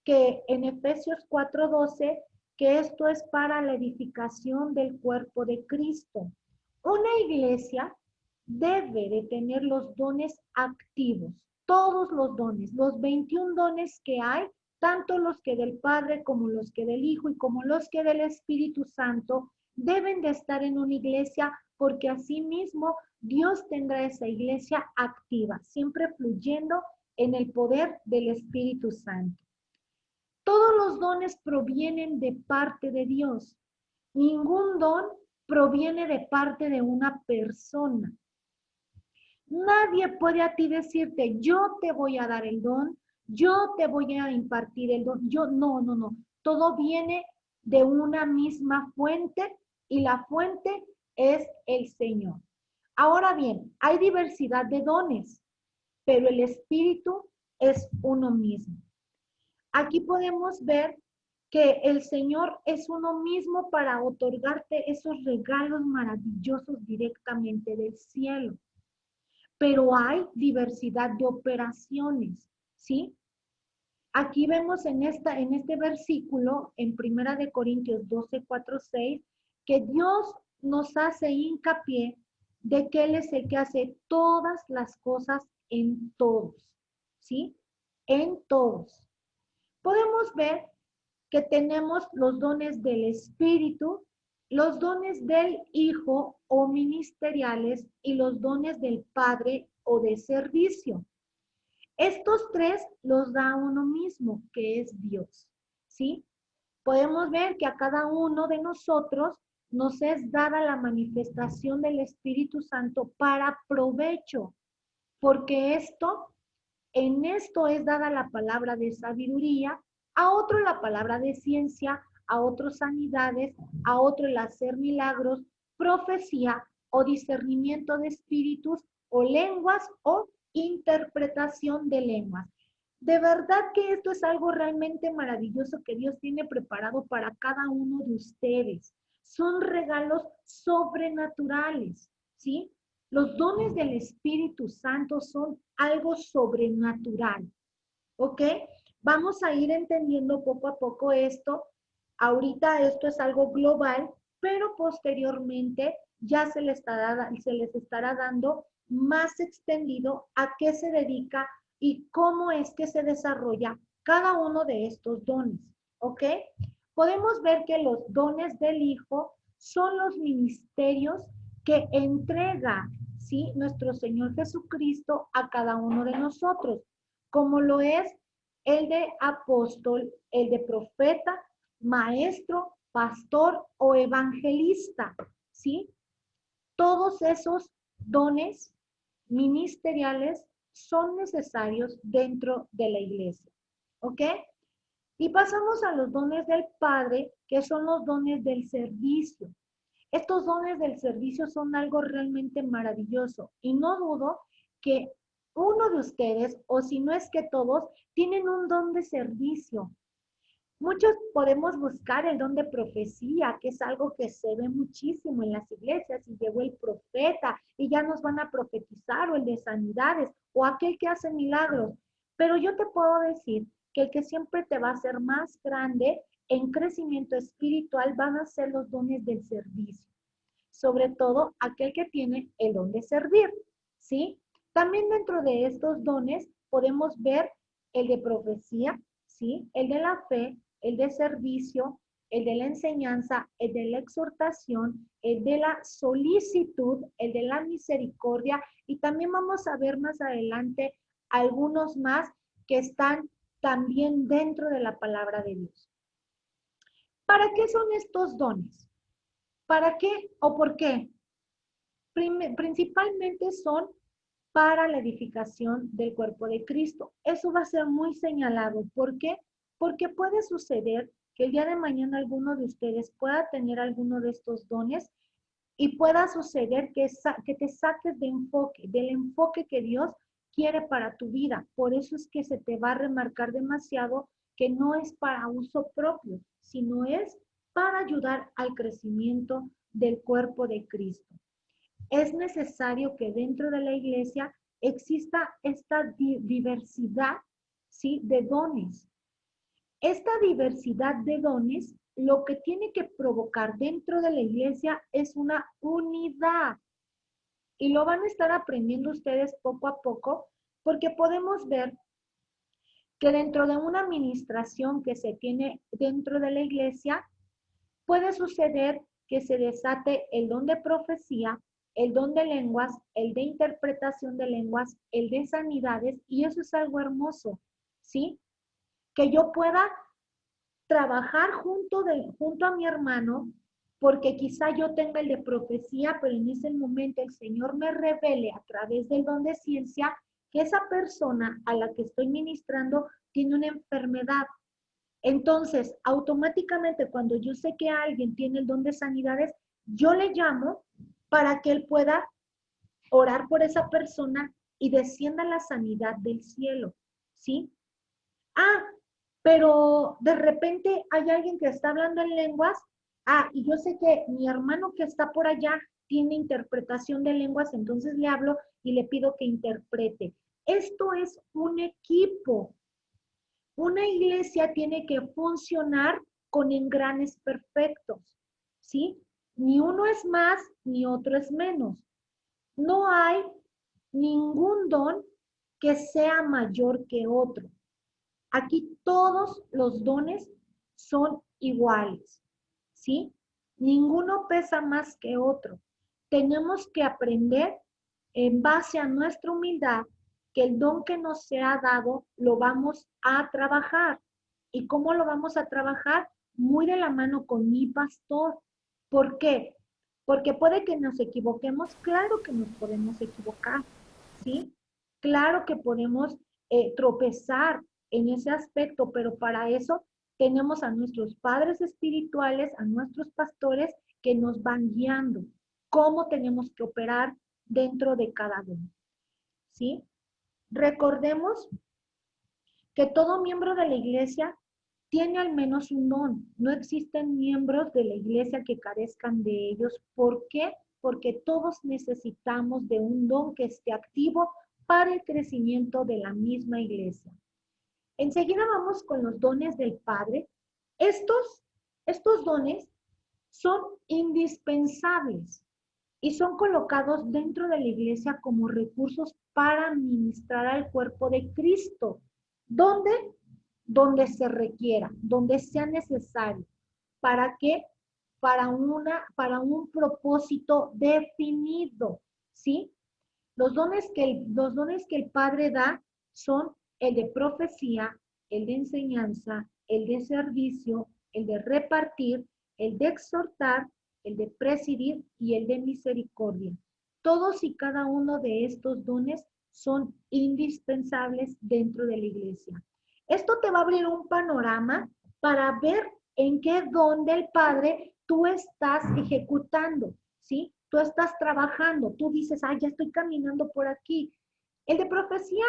que en Efesios 4:12, que esto es para la edificación del cuerpo de Cristo. Una iglesia debe de tener los dones activos, todos los dones, los 21 dones que hay, tanto los que del Padre como los que del Hijo y como los que del Espíritu Santo, deben de estar en una iglesia porque asimismo Dios tendrá esa iglesia activa, siempre fluyendo en el poder del Espíritu Santo. Todos los dones provienen de parte de Dios. Ningún don proviene de parte de una persona. Nadie puede a ti decirte, yo te voy a dar el don, yo te voy a impartir el don. No. Todo viene de una misma fuente y la fuente es el Señor. Ahora bien, hay diversidad de dones, pero el Espíritu es uno mismo. Aquí podemos ver que el Señor es uno mismo para otorgarte esos regalos maravillosos directamente del cielo. Pero hay diversidad de operaciones, ¿sí? Aquí vemos en este versículo, en 1 Corintios 12, 4, 6, que Dios nos hace hincapié de que Él es el que hace todas las cosas en todos, ¿sí? En todos. Podemos ver que tenemos los dones del Espíritu, los dones del Hijo o ministeriales y los dones del Padre o de servicio. Estos tres los da uno mismo, que es Dios, ¿sí? Podemos ver que a cada uno de nosotros nos es dada la manifestación del Espíritu Santo para provecho, porque en esto es dada la palabra de sabiduría, a otro la palabra de ciencia, a otro sanidades, a otro el hacer milagros, profecía o discernimiento de espíritus o lenguas o interpretación de lenguas. De verdad que esto es algo realmente maravilloso que Dios tiene preparado para cada uno de ustedes. Son regalos sobrenaturales, ¿sí? Los dones del Espíritu Santo son algo sobrenatural, ¿ok? Vamos a ir entendiendo poco a poco esto. Ahorita esto es algo global, pero posteriormente ya se les estará dando más extendido a qué se dedica y cómo es que se desarrolla cada uno de estos dones, ¿ok? Podemos ver que los dones del Hijo son los ministerios que entrega, ¿sí?, nuestro Señor Jesucristo a cada uno de nosotros, como lo es el de apóstol, el de profeta, maestro, pastor o evangelista, ¿sí? Todos esos dones ministeriales son necesarios dentro de la iglesia, ¿ok? Y pasamos a los dones del Padre, que son los dones del servicio. Estos dones del servicio son algo realmente maravilloso y no dudo que uno de ustedes, o si no es que todos, tienen un don de servicio. Muchos podemos buscar el don de profecía, que es algo que se ve muchísimo en las iglesias, y llegó el profeta y ya nos van a profetizar, o el de sanidades, o aquel que hace milagros. Pero yo te puedo decir que el que siempre te va a hacer más grande en crecimiento espiritual van a ser los dones del servicio. Sobre todo aquel que tiene el don de servir, ¿sí? También dentro de estos dones podemos ver el de profecía, ¿sí? El de la fe, el de servicio, el de la enseñanza, el de la exhortación, el de la solicitud, el de la misericordia, y también vamos a ver más adelante algunos más que están también dentro de la palabra de Dios. ¿Para qué son estos dones? ¿Para qué o por qué? Principalmente son para la edificación del cuerpo de Cristo. Eso va a ser muy señalado. ¿Por qué? Porque puede suceder que el día de mañana alguno de ustedes pueda tener alguno de estos dones y pueda suceder que te saques de enfoque, del enfoque que Dios quiere para tu vida. Por eso es que se te va a remarcar demasiado que no es para uso propio, sino es para ayudar al crecimiento del cuerpo de Cristo. Es necesario que dentro de la iglesia exista esta diversidad, ¿sí?, de dones. Esta diversidad de dones lo que tiene que provocar dentro de la iglesia es una unidad. Y lo van a estar aprendiendo ustedes poco a poco, porque podemos ver que dentro de una administración que se tiene dentro de la iglesia, puede suceder que se desate el don de profecía, el don de lenguas, el de interpretación de lenguas, el de sanidades, y eso es algo hermoso, ¿sí? Que yo pueda trabajar junto a mi hermano, porque quizá yo tenga el de profecía, pero en ese momento el Señor me revele a través del don de ciencia que esa persona a la que estoy ministrando tiene una enfermedad. Entonces, automáticamente cuando yo sé que alguien tiene el don de sanidades, yo le llamo para que él pueda orar por esa persona y descienda la sanidad del cielo, ¿sí? Ah, pero de repente hay alguien que está hablando en lenguas. Ah, y yo sé que mi hermano que está por allá tiene interpretación de lenguas, entonces le hablo y le pido que interprete. Esto es un equipo. Una iglesia tiene que funcionar con engranes perfectos, ¿sí? Ni uno es más, ni otro es menos. No hay ningún don que sea mayor que otro. Aquí todos los dones son iguales, ¿sí? Ninguno pesa más que otro. Tenemos que aprender en base a nuestra humildad que el don que nos se ha dado lo vamos a trabajar. ¿Y cómo lo vamos a trabajar? Muy de la mano con mi pastor. ¿Por qué? Porque puede que nos equivoquemos, claro que nos podemos equivocar, ¿sí? Claro que podemos tropezar en ese aspecto, pero para eso tenemos a nuestros padres espirituales, a nuestros pastores que nos van guiando cómo tenemos que operar dentro de cada uno, ¿sí? Recordemos que todo miembro de la iglesia tiene al menos un don. No existen miembros de la iglesia que carezcan de ellos. ¿Por qué? Porque todos necesitamos de un don que esté activo para el crecimiento de la misma iglesia. Enseguida vamos con los dones del Padre. Estos dones son indispensables y son colocados dentro de la iglesia como recursos para ministrar al cuerpo de Cristo. ¿Dónde? Donde se requiera, donde sea necesario. ¿Para qué? Para un propósito definido, ¿sí? Los dones que el Padre da son el de profecía, el de enseñanza, el de servicio, el de repartir, el de exhortar, el de presidir y el de misericordia. Todos y cada uno de estos dones son indispensables dentro de la iglesia. Esto te va a abrir un panorama para ver en qué don del Padre tú estás ejecutando, ¿sí? Tú estás trabajando, tú dices, ah, ya estoy caminando por aquí. El de profecía,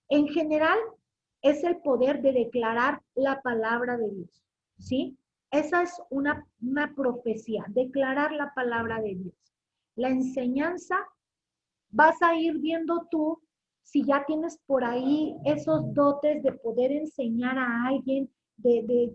en general, es el poder de declarar la palabra de Dios, ¿sí? Esa es una profecía, declarar la palabra de Dios. La enseñanza, vas a ir viendo tú si ya tienes por ahí esos dotes de poder enseñar a alguien,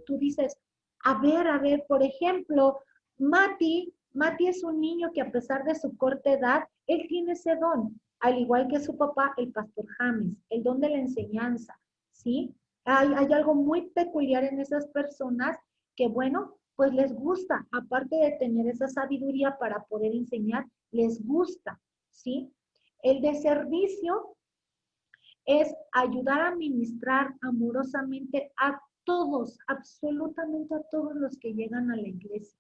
tú dices, a ver, por ejemplo, Mati es un niño que a pesar de su corta edad, él tiene ese don, al igual que su papá, el pastor James, el don de la enseñanza, ¿sí? Hay algo muy peculiar en esas personas que, bueno, pues les gusta, aparte de tener esa sabiduría para poder enseñar, les gusta, ¿sí? El de servicio es ayudar a ministrar amorosamente a todos, absolutamente a todos los que llegan a la iglesia.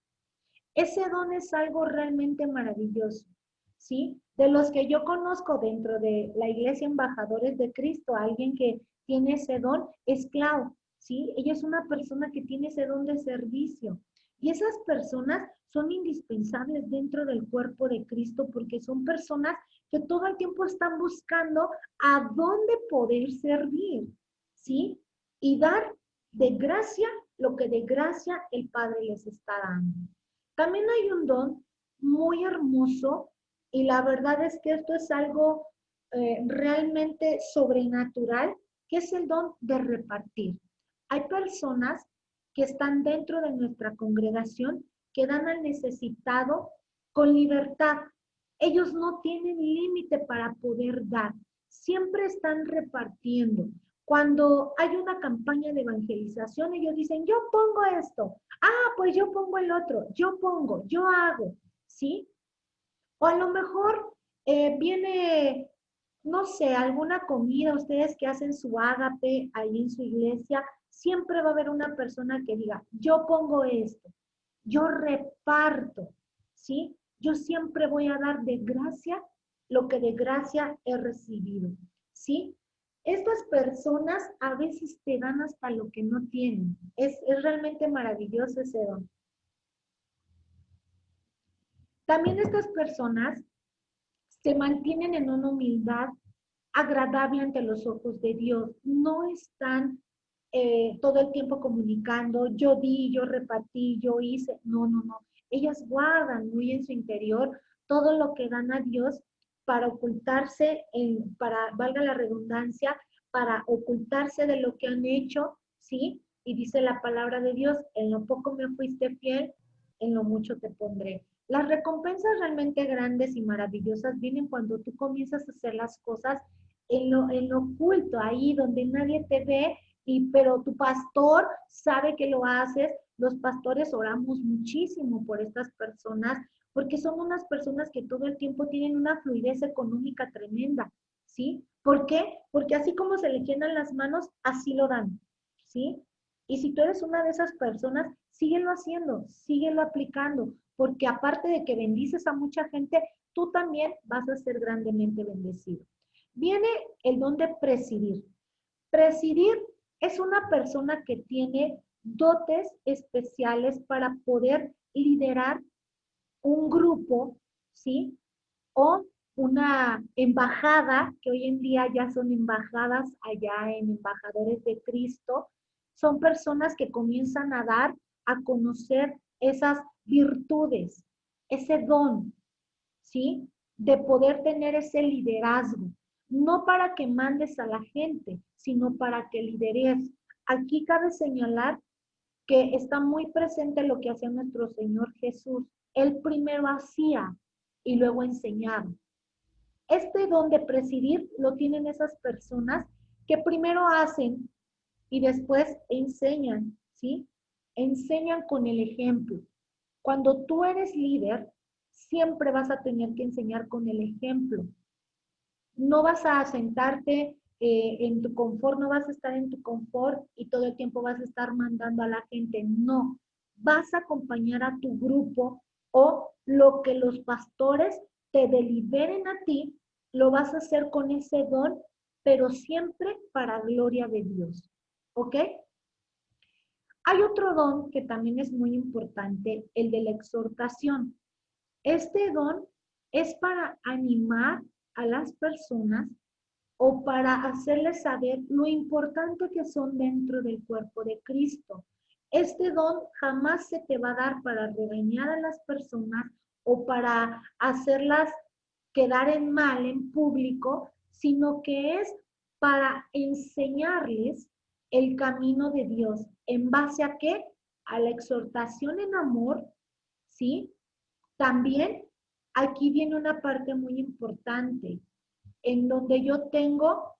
Ese don es algo realmente maravilloso, ¿sí? De los que yo conozco dentro de la iglesia Embajadores de Cristo, alguien que tiene ese don es Clau, ¿sí? Ella es una persona que tiene ese don de servicio. Y esas personas son indispensables dentro del cuerpo de Cristo porque son personas que todo el tiempo están buscando a dónde poder servir, ¿sí? Y dar de gracia lo que de gracia el Padre les está dando. También hay un don muy hermoso y la verdad es que esto es algo realmente sobrenatural, que es el don de repartir. Hay personas que están dentro de nuestra congregación que dan al necesitado con libertad. Ellos no tienen límite para poder dar. Siempre están repartiendo. Cuando hay una campaña de evangelización, ellos dicen, yo pongo esto. Ah, pues yo pongo el otro. Yo pongo, yo hago. ¿Sí? O a lo mejor viene, no sé, alguna comida, ustedes que hacen su ágape ahí en su iglesia, siempre va a haber una persona que diga, yo pongo esto, yo reparto, ¿sí? Yo siempre voy a dar de gracia lo que de gracia he recibido, ¿sí? Estas personas a veces te dan hasta lo que no tienen. Es realmente maravilloso ese don. También estas personas se mantienen en una humildad agradable ante los ojos de Dios. No están todo el tiempo comunicando, yo di, yo repartí, yo hice. No, no, no. Ellas guardan muy en su interior todo lo que dan a Dios para ocultarse, para, valga la redundancia, para ocultarse de lo que han hecho, ¿sí? Y dice la palabra de Dios, en lo poco me fuiste fiel, en lo mucho te pondré. Las recompensas realmente grandes y maravillosas vienen cuando tú comienzas a hacer las cosas en lo oculto, ahí donde nadie te ve, pero tu pastor sabe que lo haces. Los pastores oramos muchísimo por estas personas porque son unas personas que todo el tiempo tienen una fluidez económica tremenda, ¿sí? ¿Por qué? Porque así como se le llenan las manos, así lo dan, ¿sí? Y si tú eres una de esas personas, síguelo haciendo, síguelo aplicando, porque aparte de que bendices a mucha gente, tú también vas a ser grandemente bendecido. Viene el don de presidir. Presidir es una persona que tiene dotes especiales para poder liderar un grupo, ¿sí? O una embajada, que hoy en día ya son embajadas allá en Embajadores de Cristo, son personas que comienzan a dar a conocer esas virtudes, ese don, ¿sí? De poder tener ese liderazgo, no para que mandes a la gente, sino para que lideres. Aquí cabe señalar que está muy presente lo que hacía nuestro Señor Jesús. Él primero hacía y luego enseñaba. Este don de presidir lo tienen esas personas que primero hacen y después enseñan, ¿sí? Enseñan con el ejemplo. Cuando tú eres líder, siempre vas a tener que enseñar con el ejemplo. No vas a sentarte en tu confort, no vas a estar en tu confort y todo el tiempo vas a estar mandando a la gente. No, vas a acompañar a tu grupo o lo que los pastores te deliberen a ti, lo vas a hacer con ese don, pero siempre para gloria de Dios. ¿Ok? Hay otro don que también es muy importante, el de la exhortación. Este don es para animar a las personas o para hacerles saber lo importante que son dentro del cuerpo de Cristo. Este don jamás se te va a dar para regañar a las personas o para hacerlas quedar en mal en público, sino que es para enseñarles el camino de Dios. ¿En base a qué? A la exhortación en amor, ¿sí? También aquí viene una parte muy importante, en donde yo tengo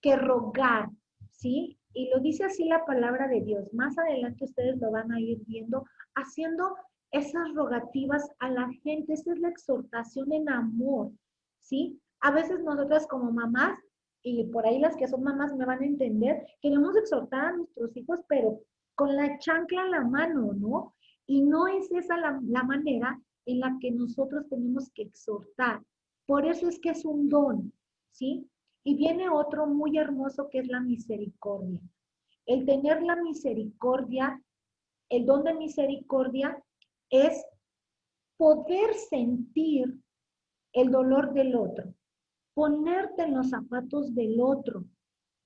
que rogar, ¿sí? Y lo dice así la palabra de Dios. Más adelante ustedes lo van a ir viendo, haciendo esas rogativas a la gente. Esa es la exhortación en amor, ¿sí? A veces nosotras como mamás, y por ahí las que son mamás me van a entender, queremos exhortar a nuestros hijos, pero con la chancla en la mano, ¿no? Y no es esa la manera en la que nosotros tenemos que exhortar. Por eso es que es un don, ¿sí? Y viene otro muy hermoso que es la misericordia. El tener la misericordia, el don de misericordia es poder sentir el dolor del otro, ponerte en los zapatos del otro,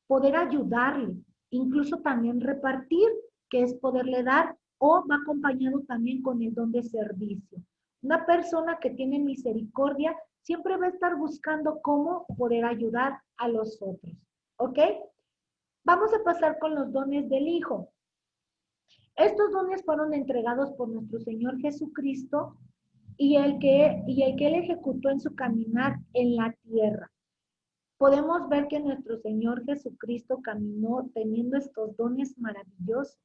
poder ayudarle, incluso también repartir, que es poderle dar, o va acompañado también con el don de servicio. Una persona que tiene misericordia siempre va a estar buscando cómo poder ayudar a los otros. ¿Ok? Vamos a pasar con los dones del Hijo. Estos dones fueron entregados por nuestro Señor Jesucristo y el que Él ejecutó en su caminar en la tierra. Podemos ver que nuestro Señor Jesucristo caminó teniendo estos dones maravillosos,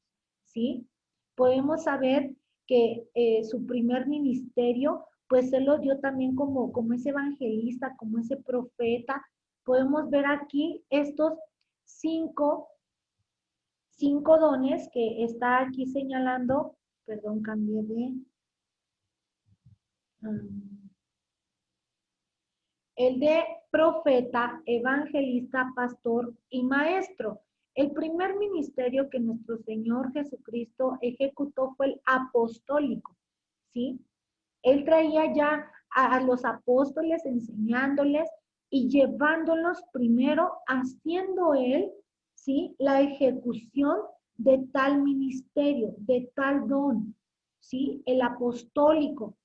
¿sí? Podemos saber que su primer ministerio, pues Él lo dio también como ese evangelista, como ese profeta. Podemos ver aquí estos cinco dones que está aquí señalando. Perdón, cambié de... el de profeta, evangelista, pastor y maestro. El primer ministerio que nuestro Señor Jesucristo ejecutó fue el apostólico, ¿sí? Él traía ya a los apóstoles enseñándoles y llevándolos primero, haciendo él, ¿sí? La ejecución de tal ministerio, de tal don, ¿sí? El apostólico.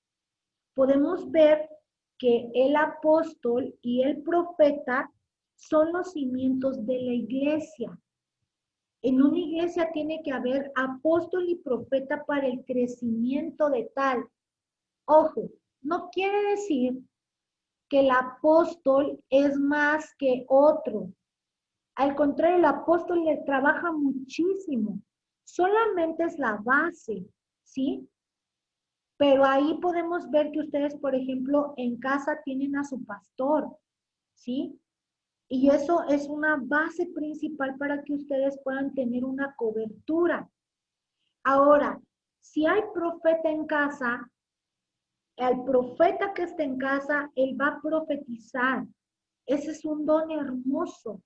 Podemos ver que el apóstol y el profeta son los cimientos de la iglesia. En una iglesia tiene que haber apóstol y profeta para el crecimiento de tal. Ojo, no quiere decir que el apóstol es más que otro. Al contrario, el apóstol le trabaja muchísimo. Solamente es la base, ¿sí? Pero ahí podemos ver que ustedes, por ejemplo, en casa tienen a su pastor, ¿sí? Y eso es una base principal para que ustedes puedan tener una cobertura. Ahora, si hay profeta en casa, el profeta que está en casa, él va a profetizar. Ese es un don hermoso,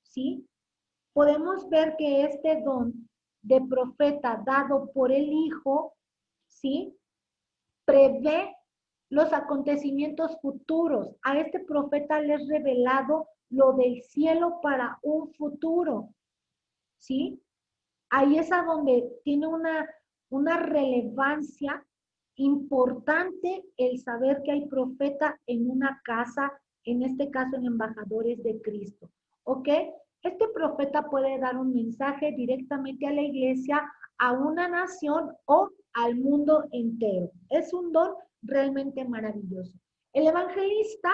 ¿sí? Podemos ver que este don de profeta dado por el Hijo, ¿sí? Prevé los acontecimientos futuros. A este profeta le es revelado lo del cielo para un futuro, ¿sí? Ahí es a donde tiene una relevancia importante el saber que hay profeta en una casa, en este caso en embajadores de Cristo, ¿ok? Este profeta puede dar un mensaje directamente a la iglesia, a una nación o al mundo entero. Es un don realmente maravilloso. El evangelista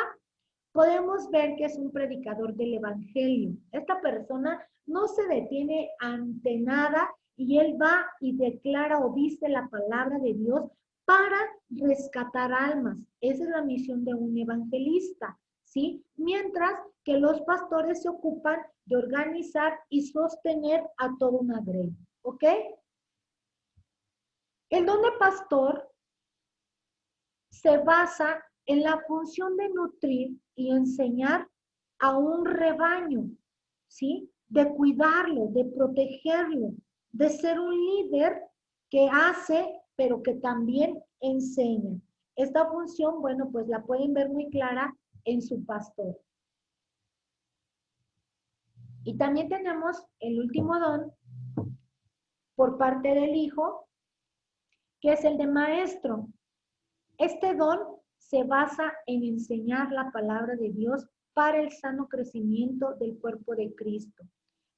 podemos ver que es un predicador del evangelio. Esta persona no se detiene ante nada y él va y declara o dice la palabra de Dios para rescatar almas. Esa es la misión de un evangelista, ¿sí? Mientras que los pastores se ocupan de organizar y sostener a toda una grey, ¿ok? El don de pastor se basa en la función de nutrir y enseñar a un rebaño, ¿sí? De cuidarlo, de protegerlo, de ser un líder que hace, pero que también enseña. Esta función, bueno, pues la pueden ver muy clara en su pastor. Y también tenemos el último don por parte del Hijo, que es el de maestro. Este don se basa en enseñar la palabra de Dios para el sano crecimiento del cuerpo de Cristo.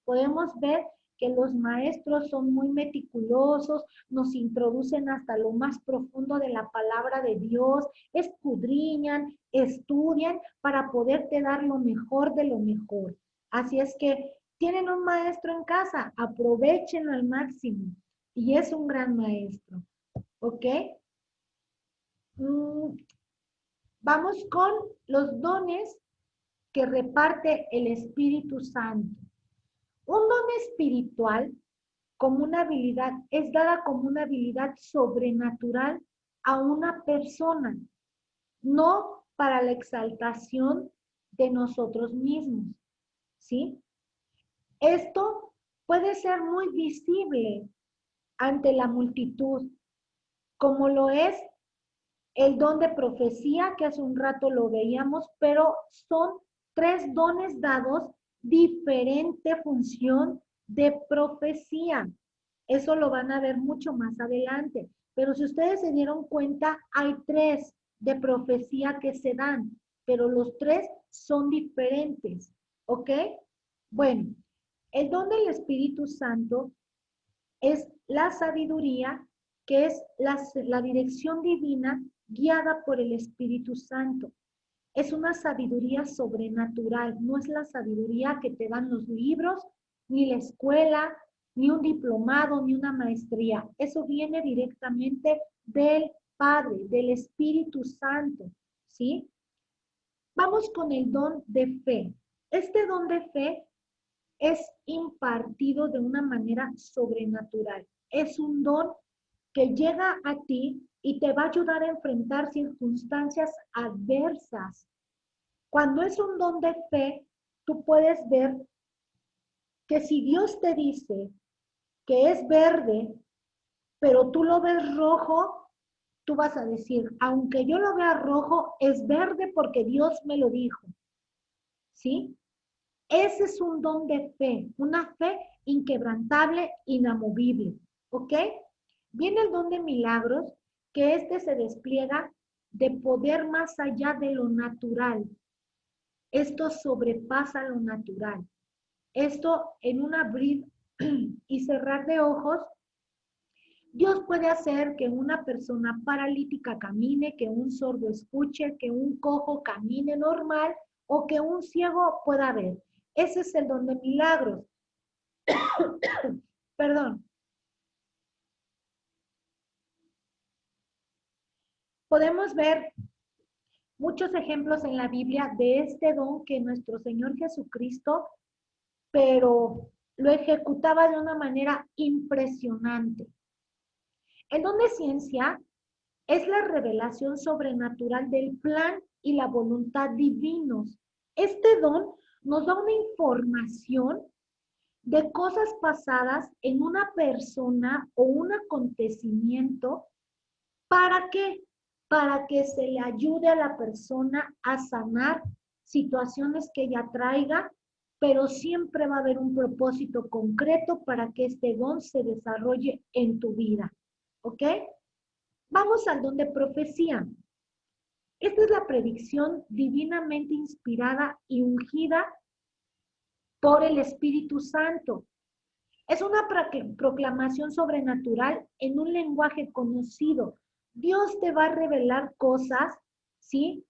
Podemos ver que los maestros son muy meticulosos, nos introducen hasta lo más profundo de la palabra de Dios, escudriñan, estudian para poderte dar lo mejor de lo mejor. Así es que tienen un maestro en casa, aprovechenlo al máximo y es un gran maestro, ¿ok? Vamos con los dones que reparte el Espíritu Santo. Un don espiritual como una habilidad es dada como una habilidad sobrenatural a una persona, no para la exaltación de nosotros mismos, ¿sí? Esto puede ser muy visible ante la multitud, como lo es el don de profecía, que hace un rato lo veíamos, pero son 3 dones dados, diferente función de profecía. Eso lo van a ver mucho más adelante. Pero si ustedes se dieron cuenta, hay 3 de profecía que se dan, pero los 3 son diferentes, ¿ok? Bueno, El don del Espíritu Santo es la sabiduría, que es la dirección divina guiada por el Espíritu Santo. Es una sabiduría sobrenatural, no es la sabiduría que te dan los libros, ni la escuela, ni un diplomado, ni una maestría. Eso viene directamente del Padre, del Espíritu Santo, ¿sí? Vamos con el don de fe. Este don de fe es impartido de una manera sobrenatural. Es un don que llega a ti y te va a ayudar a enfrentar circunstancias adversas. Cuando es un don de fe, tú puedes ver que si Dios te dice que es verde, pero tú lo ves rojo, tú vas a decir, aunque yo lo vea rojo, es verde porque Dios me lo dijo. ¿Sí? Ese es un don de fe, una fe inquebrantable, inamovible. ¿Ok? Viene el don de milagros, que este se despliega de poder más allá de lo natural. Esto sobrepasa lo natural. Esto en un abrir y cerrar de ojos, Dios puede hacer que una persona paralítica camine, que un sordo escuche, que un cojo camine normal o que un ciego pueda ver. Ese es el don de milagros. Perdón. Podemos ver muchos ejemplos en la Biblia de este don que nuestro Señor Jesucristo, pero lo ejecutaba de una manera impresionante. El don de ciencia es la revelación sobrenatural del plan y la voluntad divinos. Este don nos da una información de cosas pasadas en una persona o un acontecimiento. ¿Para qué? Para que se le ayude a la persona a sanar situaciones que ella traiga, pero siempre va a haber un propósito concreto para que este don se desarrolle en tu vida. ¿Ok? Vamos al don de profecía. Esta es la predicción divinamente inspirada y ungida por el Espíritu Santo. Es una proclamación sobrenatural en un lenguaje conocido. Dios te va a revelar cosas, ¿sí?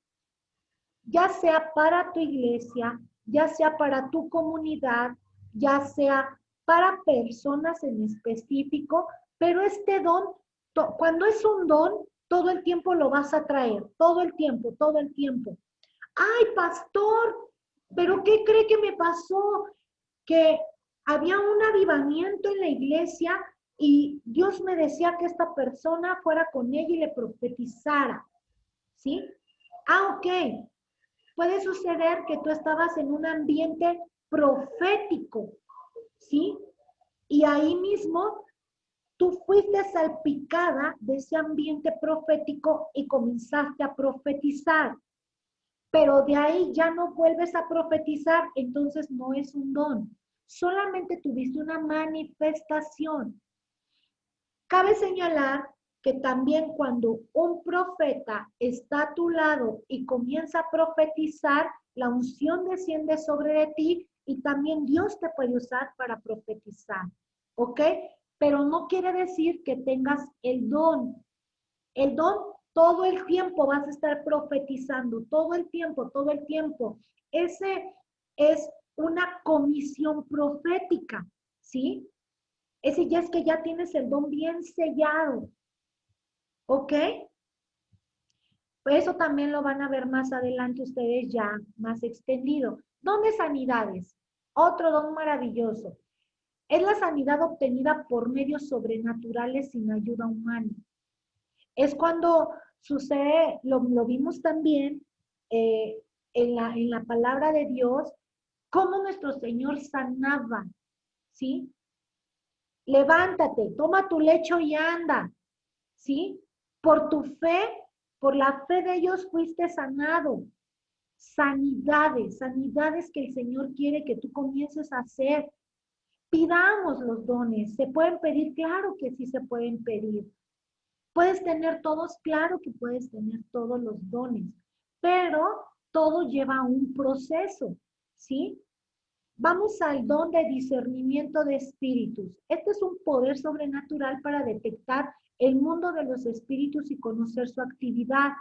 Ya sea para tu iglesia, ya sea para tu comunidad, ya sea para personas en específico, pero este don, cuando es un don, todo el tiempo lo vas a traer, todo el tiempo, todo el tiempo. Ay, pastor, ¿pero qué cree que me pasó? Que había un avivamiento en la iglesia y Dios me decía que esta persona fuera con ella y le profetizara, ¿sí? Ah, ok. Puede suceder que tú estabas en un ambiente profético, ¿sí? Y ahí mismo tú fuiste salpicada de ese ambiente profético y comenzaste a profetizar. Pero de ahí ya no vuelves a profetizar, entonces no es un don. Solamente tuviste una manifestación. Cabe señalar que también cuando un profeta está a tu lado y comienza a profetizar, la unción desciende sobre de ti y también Dios te puede usar para profetizar. ¿Ok? Pero no quiere decir que tengas el don. El don, todo el tiempo vas a estar profetizando, todo el tiempo, todo el tiempo. Ese es una comisión profética, ¿sí? Ese ya es que ya tienes el don bien sellado, ¿ok? Pues eso también lo van a ver más adelante ustedes ya más extendido. Don de sanidades, otro don maravilloso. Es la sanidad obtenida por medios sobrenaturales sin ayuda humana. Es cuando sucede, lo vimos también en la palabra de Dios, cómo nuestro Señor sanaba, ¿sí? Levántate, toma tu lecho y anda, ¿sí? Por tu fe, por la fe de ellos fuiste sanado. Sanidades, sanidades que el Señor quiere que tú comiences a hacer. Pidamos los dones. ¿Se pueden pedir? Claro que sí se pueden pedir. ¿Puedes tener todos? Claro que puedes tener todos los dones, pero todo lleva un proceso, ¿sí? Vamos al don de discernimiento de espíritus. Este es un poder sobrenatural para detectar el mundo de los espíritus y conocer su actividad.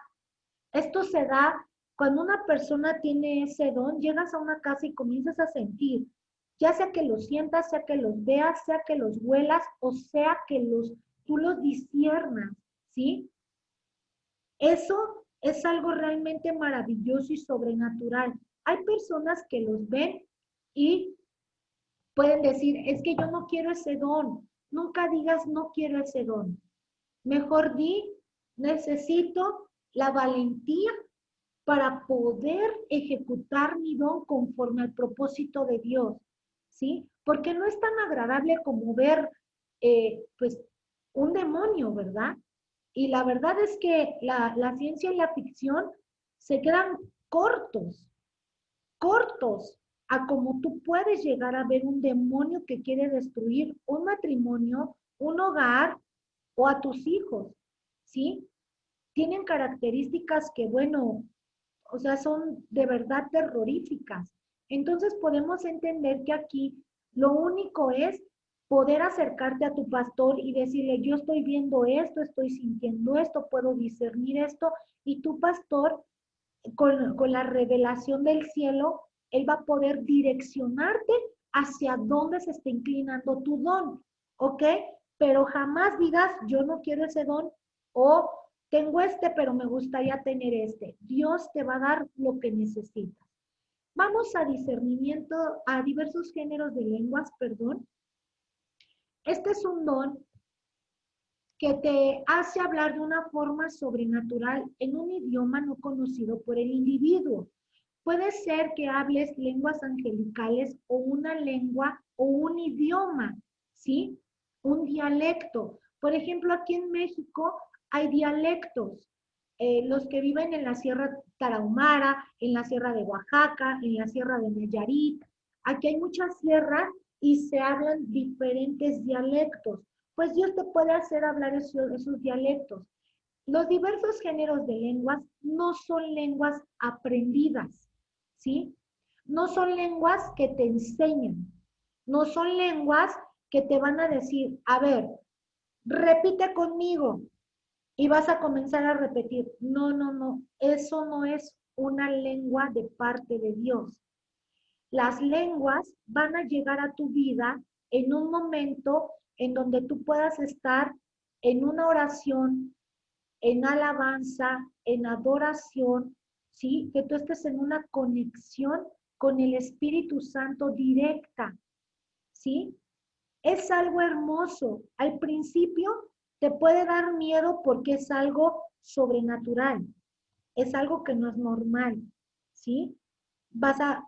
Esto se da cuando una persona tiene ese don, llegas a una casa y comienzas a sentir, ya sea que los sientas, sea que los veas, sea que los huelas o sea que tú los disciernas, ¿sí? Eso es algo realmente maravilloso y sobrenatural. Hay personas que los ven y pueden decir, es que yo no quiero ese don. Nunca digas no quiero ese don. Mejor di, necesito la valentía para poder ejecutar mi don conforme al propósito de Dios, ¿sí? Porque no es tan agradable como ver, pues, un demonio, ¿verdad? Y la verdad es que la ciencia y la ficción se quedan cortos a como tú puedes llegar a ver un demonio que quiere destruir un matrimonio, un hogar o a tus hijos, ¿sí? Tienen características que, bueno, o sea, son de verdad terroríficas. Entonces podemos entender que aquí lo único es poder acercarte a tu pastor y decirle, yo estoy viendo esto, estoy sintiendo esto, puedo discernir esto, y tu pastor, con la revelación del cielo, él va a poder direccionarte hacia dónde se está inclinando tu don, ¿ok? Pero jamás digas, yo no quiero ese don, o tengo este, pero me gustaría tener este. Dios te va a dar lo que necesitas. Vamos a discernimiento, a diversos géneros de lenguas, perdón. Este es un don que te hace hablar de una forma sobrenatural en un idioma no conocido por el individuo. Puede ser que hables lenguas angelicales o una lengua o un idioma, ¿sí? Un dialecto. Por ejemplo, aquí en México hay dialectos. Los que viven en la Sierra Tarahumara, en la Sierra de Oaxaca, en la Sierra de Nayarit. Aquí hay muchas sierras y se hablan diferentes dialectos. Pues Dios te puede hacer hablar esos dialectos. Los diversos géneros de lenguas no son lenguas aprendidas, ¿sí? No son lenguas que te enseñan, no son lenguas que te van a decir, a ver, repite conmigo y vas a comenzar a repetir. No, no, no, eso no es una lengua de parte de Dios. Las lenguas van a llegar a tu vida en un momento en donde tú puedas estar en una oración, en alabanza, en adoración, ¿sí? Que tú estés en una conexión con el Espíritu Santo directa, ¿sí? Es algo hermoso. Al principio te puede dar miedo porque es algo sobrenatural, es algo que no es normal, ¿sí?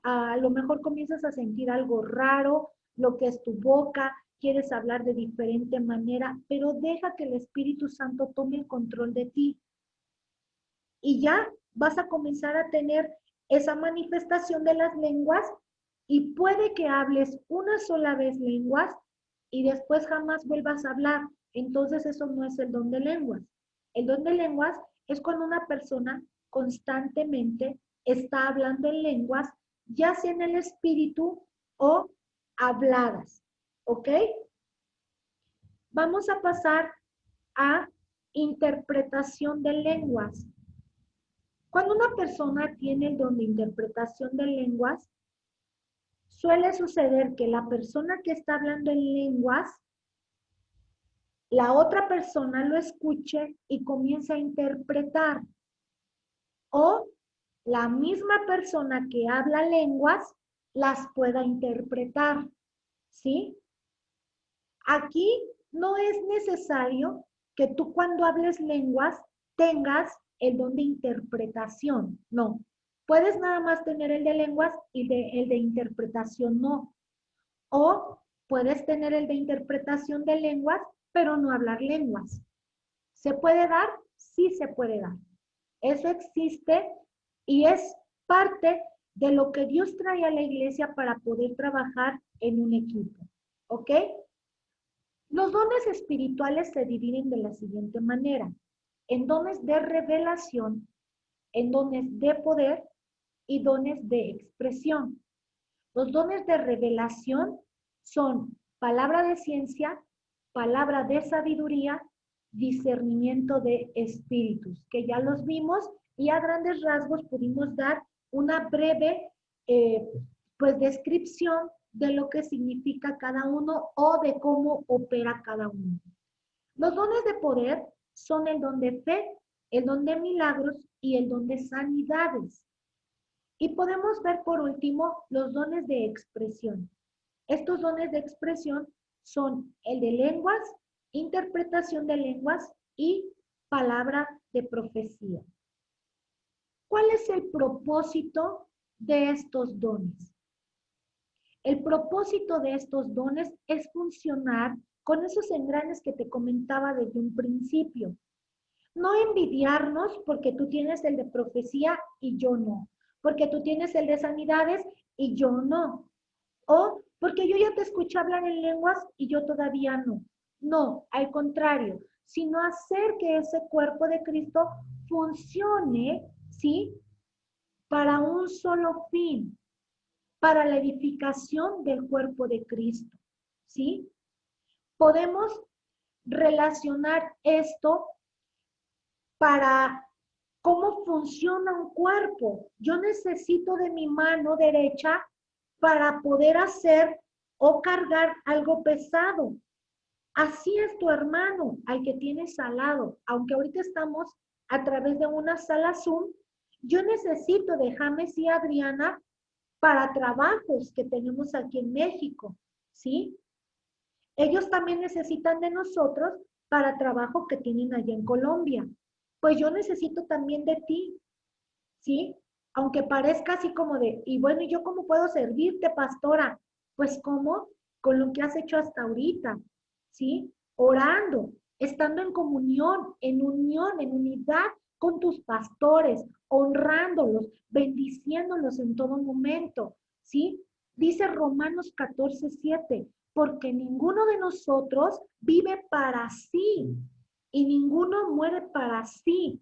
A lo mejor comienzas a sentir algo raro, lo que es tu boca, quieres hablar de diferente manera, pero deja que el Espíritu Santo tome el control de ti y ya vas a comenzar a tener esa manifestación de las lenguas y puede que hables una sola vez lenguas y después jamás vuelvas a hablar. Entonces eso no es el don de lenguas. El don de lenguas es cuando una persona constantemente está hablando en lenguas, ya sea en el espíritu o habladas. ¿Ok? Vamos a pasar a interpretación de lenguas. Cuando una persona tiene el don de interpretación de lenguas, suele suceder que la persona que está hablando en lenguas, la otra persona lo escuche y comienza a interpretar. O la misma persona que habla lenguas las pueda interpretar. ¿Sí? Aquí no es necesario que tú cuando hables lenguas tengas el don de interpretación, no. Puedes nada más tener el de lenguas y el de interpretación no. O puedes tener el de interpretación de lenguas, pero no hablar lenguas. ¿Se puede dar? Sí se puede dar. Eso existe y es parte de lo que Dios trae a la iglesia para poder trabajar en un equipo. ¿Ok? Los dones espirituales se dividen de la siguiente manera: en dones de revelación, en dones de poder y dones de expresión. Los dones de revelación son palabra de ciencia, palabra de sabiduría, discernimiento de espíritus, que ya los vimos y a grandes rasgos pudimos dar una breve pues descripción de lo que significa cada uno o de cómo opera cada uno. Los dones de poder son el don de fe, el don de milagros y el don de sanidades. Y podemos ver por último los dones de expresión. Estos dones de expresión son el de lenguas, interpretación de lenguas y palabra de profecía. ¿Cuál es el propósito de estos dones? El propósito de estos dones es funcionar con esos engranes que te comentaba desde un principio. No envidiarnos porque tú tienes el de profecía y yo no, porque tú tienes el de sanidades y yo no, o porque yo ya te escuché hablar en lenguas y yo todavía no. No, al contrario, sino hacer que ese cuerpo de Cristo funcione, ¿sí? Para un solo fin, para la edificación del cuerpo de Cristo, ¿sí? Podemos relacionar esto para cómo funciona un cuerpo. Yo necesito de mi mano derecha para poder hacer o cargar algo pesado. Así es tu hermano, al que tienes al lado. Aunque ahorita estamos a través de una sala Zoom, yo necesito de James y Adriana para trabajos que tenemos aquí en México, ¿sí? Ellos también necesitan de nosotros para trabajo que tienen allá en Colombia. Pues yo necesito también de ti, ¿sí? Aunque parezca así como de, y bueno, ¿y yo cómo puedo servirte, pastora? Pues ¿cómo? Con lo que has hecho hasta ahorita, ¿sí? Orando, estando en comunión, en unión, en unidad con tus pastores, honrándolos, bendiciéndolos en todo momento, ¿sí? Dice Romanos 14:7, porque ninguno de nosotros vive para sí y ninguno muere para sí.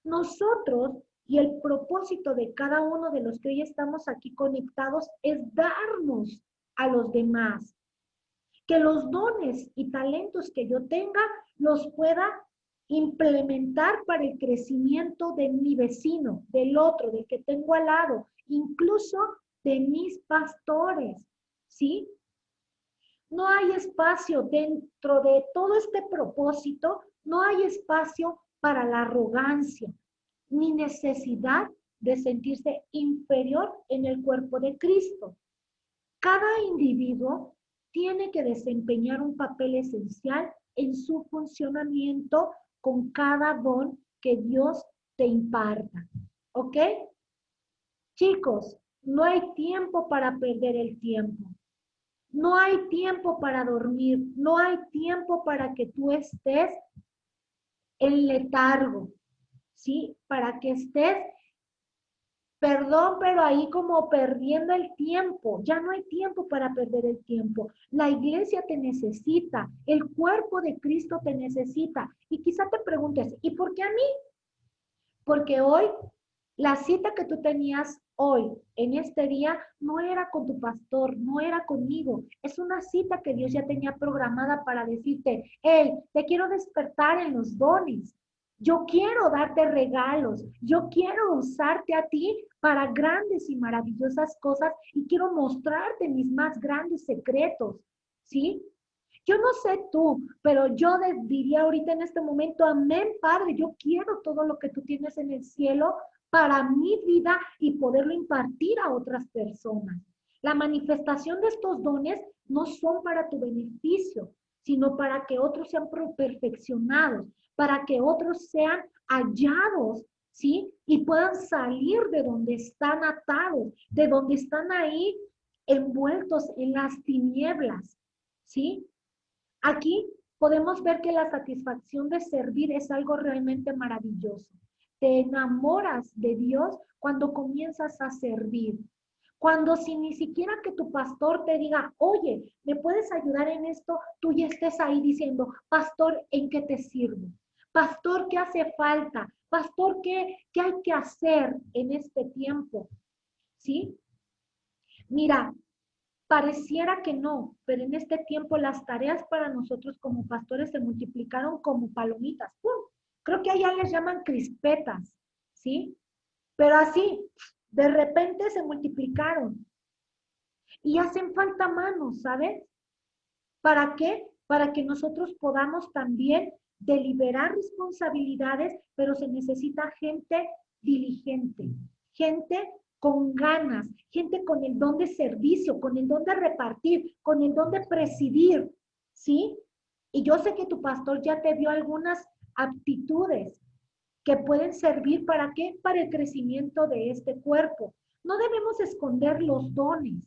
Nosotros y el propósito de cada uno de los que hoy estamos aquí conectados es darnos a los demás. Que los dones y talentos que yo tenga los pueda implementar para el crecimiento de mi vecino, del otro, del que tengo al lado, incluso de mis pastores, ¿sí? No hay espacio dentro de todo este propósito, no hay espacio para la arrogancia, ni necesidad de sentirse inferior en el cuerpo de Cristo. Cada individuo tiene que desempeñar un papel esencial en su funcionamiento con cada don que Dios te imparta. ¿Ok? Chicos, no hay tiempo para perder el tiempo. No hay tiempo para dormir. No hay tiempo para que tú estés en letargo, ¿sí? Para que estés, perdón, pero ahí como perdiendo el tiempo. Ya no hay tiempo para perder el tiempo. La iglesia te necesita, el cuerpo de Cristo te necesita. Y quizá te preguntes, ¿y por qué a mí? Porque hoy, la cita que tú tenías hoy, en este día, no era con tu pastor, no era conmigo. Es una cita que Dios ya tenía programada para decirte, hey, te quiero despertar en los dones. Yo quiero darte regalos. Yo quiero usarte a ti para grandes y maravillosas cosas y quiero mostrarte mis más grandes secretos. ¿Sí? Yo no sé tú, pero yo diría ahorita en este momento, amén, Padre, yo quiero todo lo que tú tienes en el cielo para mi vida y poderlo impartir a otras personas. La manifestación de estos dones no son para tu beneficio, sino para que otros sean perfeccionados, para que otros sean hallados, ¿sí? Y puedan salir de donde están atados, de donde están ahí envueltos en las tinieblas, ¿sí? Aquí podemos ver que la satisfacción de servir es algo realmente maravilloso. Te enamoras de Dios cuando comienzas a servir. Cuando si ni siquiera que tu pastor te diga, oye, ¿me puedes ayudar en esto? Tú ya estés ahí diciendo, pastor, ¿en qué te sirvo? Pastor, ¿qué hace falta? Pastor, ¿qué hay que hacer en este tiempo? ¿Sí? Mira, pareciera que no, pero en este tiempo las tareas para nosotros como pastores se multiplicaron como palomitas. ¡Pum! Creo que allá les llaman crispetas, ¿sí? Pero así, de repente se multiplicaron y hacen falta manos, ¿sabes? ¿Para qué? Para que nosotros podamos también deliberar responsabilidades, pero se necesita gente diligente, gente con ganas, gente con el don de servicio, con el don de repartir, con el don de presidir, ¿sí? Y yo sé que tu pastor ya te dio algunas aptitudes que pueden servir para qué? Para el crecimiento de este cuerpo. No debemos esconder los dones,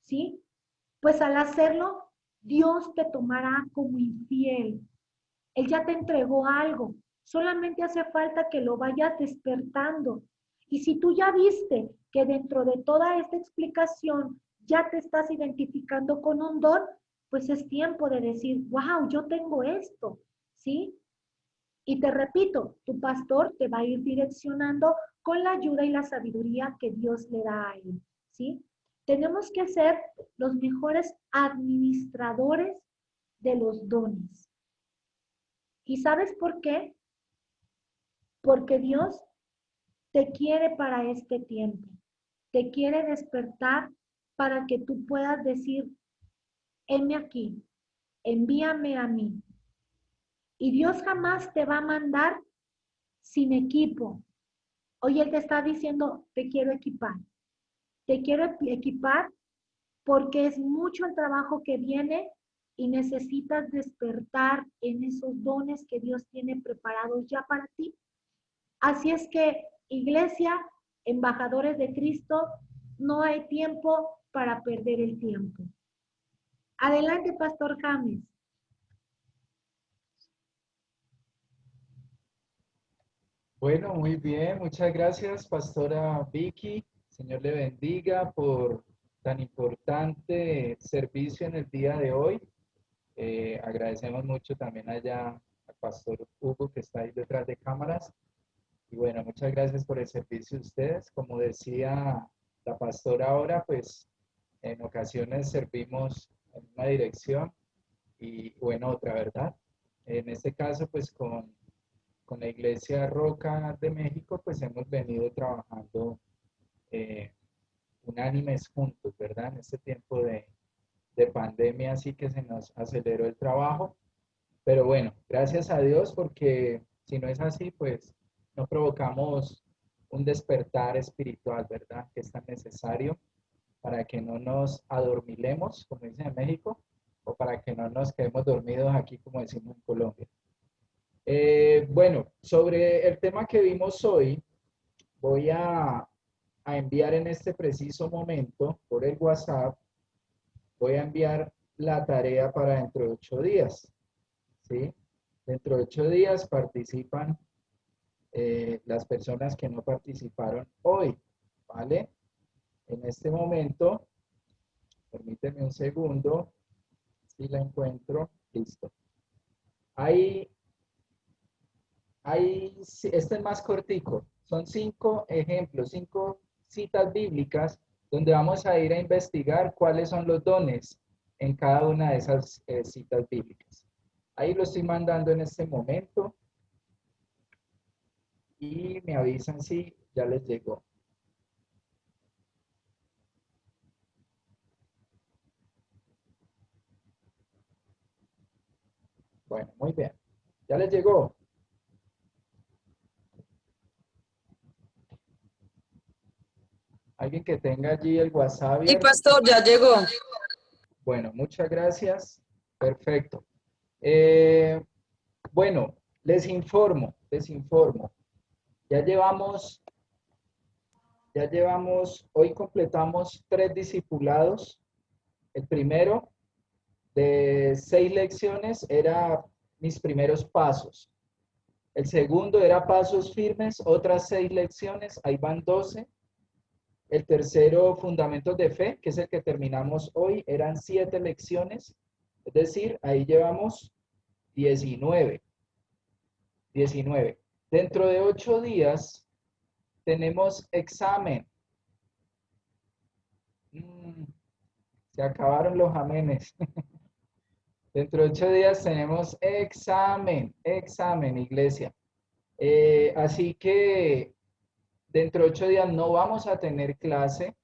¿sí? Pues al hacerlo, Dios te tomará como infiel. Él ya te entregó algo. Solamente hace falta que lo vayas despertando. Y si tú ya viste que dentro de toda esta explicación ya te estás identificando con un don, pues es tiempo de decir, wow, yo tengo esto, ¿sí? Y te repito, tu pastor te va a ir direccionando con la ayuda y la sabiduría que Dios le da a él, ¿sí? Tenemos que ser los mejores administradores de los dones. ¿Y sabes por qué? Porque Dios te quiere para este tiempo. Te quiere despertar para que tú puedas decir, heme aquí, envíame a mí. Y Dios jamás te va a mandar sin equipo. Hoy Él te está diciendo, te quiero equipar. Te quiero equipar porque es mucho el trabajo que viene y necesitas despertar en esos dones que Dios tiene preparados ya para ti. Así es que, iglesia, embajadores de Cristo, no hay tiempo para perder el tiempo. Adelante, Pastor James. Bueno, muy bien, muchas gracias, Pastora Vicky. Señor le bendiga por tan importante servicio en el día de hoy. Agradecemos mucho también allá al Pastor Hugo que está ahí detrás de cámaras. Y bueno, muchas gracias por el servicio de ustedes. Como decía la pastora ahora, pues en ocasiones servimos en una dirección o en otra, ¿verdad? En este caso, pues con la Iglesia Roca de México, pues hemos venido trabajando eh, unánimes juntos, ¿verdad? En este tiempo de pandemia, así que se nos aceleró el trabajo. Pero bueno, gracias a Dios, porque si no es así, pues no provocamos un despertar espiritual, ¿verdad? Que es tan necesario para que no nos adormilemos, como dicen en México, o para que no nos quedemos dormidos aquí, como decimos en Colombia. Bueno, sobre el tema que vimos hoy, voy a enviar en este preciso momento por el WhatsApp, voy a enviar la tarea para dentro de 8 días, ¿sí? Dentro de 8 días participan las personas que no participaron hoy, ¿vale? En este momento, permíteme un segundo, si la encuentro, listo. Hay este es más cortico, son 5 ejemplos, 5 citas bíblicas donde vamos a ir a investigar cuáles son los dones en cada una de esas citas bíblicas. Ahí lo estoy mandando en este momento y me avisan si ya les llegó. Bueno, muy bien. ¿Ya les llegó? ¿Alguien que tenga allí el WhatsApp Sí, abierto? pastor, ya llegó. Bueno, muchas gracias. Perfecto. Eh, bueno, les informo. Ya llevamos, hoy completamos 3 discipulados. El primero de 6 lecciones era mis primeros pasos. El segundo era pasos firmes, otras 6 lecciones, ahí van 12. El tercero, fundamentos de fe, que es el que terminamos hoy, eran 7 lecciones. Es decir, ahí llevamos 19. 19. Dentro de 8 días tenemos examen. Se acabaron los amenes. Dentro de 8 días tenemos examen, iglesia. Así que dentro de 8 días no vamos a tener clase.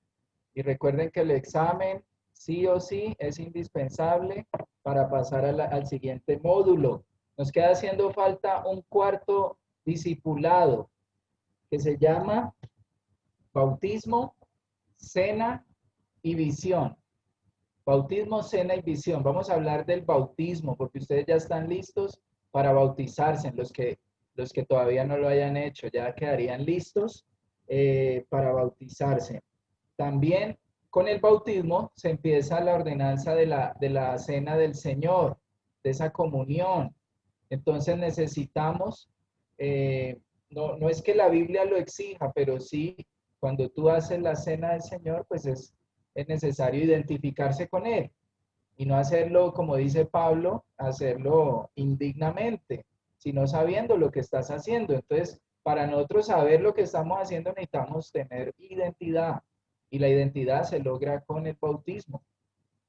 Y recuerden que el examen sí o sí es indispensable para pasar al siguiente módulo. Nos queda haciendo falta un cuarto discipulado que se llama bautismo, cena y visión. Bautismo, cena y visión. Vamos a hablar del bautismo porque ustedes ya están listos para bautizarse. Los que todavía no lo hayan hecho ya quedarían listos para bautizarse. También con el bautismo se empieza la ordenanza de la cena del Señor, de esa comunión. Entonces necesitamos, no es que la Biblia lo exija, pero sí, cuando tú haces la cena del Señor, pues es necesario identificarse con Él y no hacerlo, como dice Pablo, hacerlo indignamente, sino sabiendo lo que estás haciendo. Entonces, para nosotros saber lo que estamos haciendo, necesitamos tener identidad y la identidad se logra con el bautismo.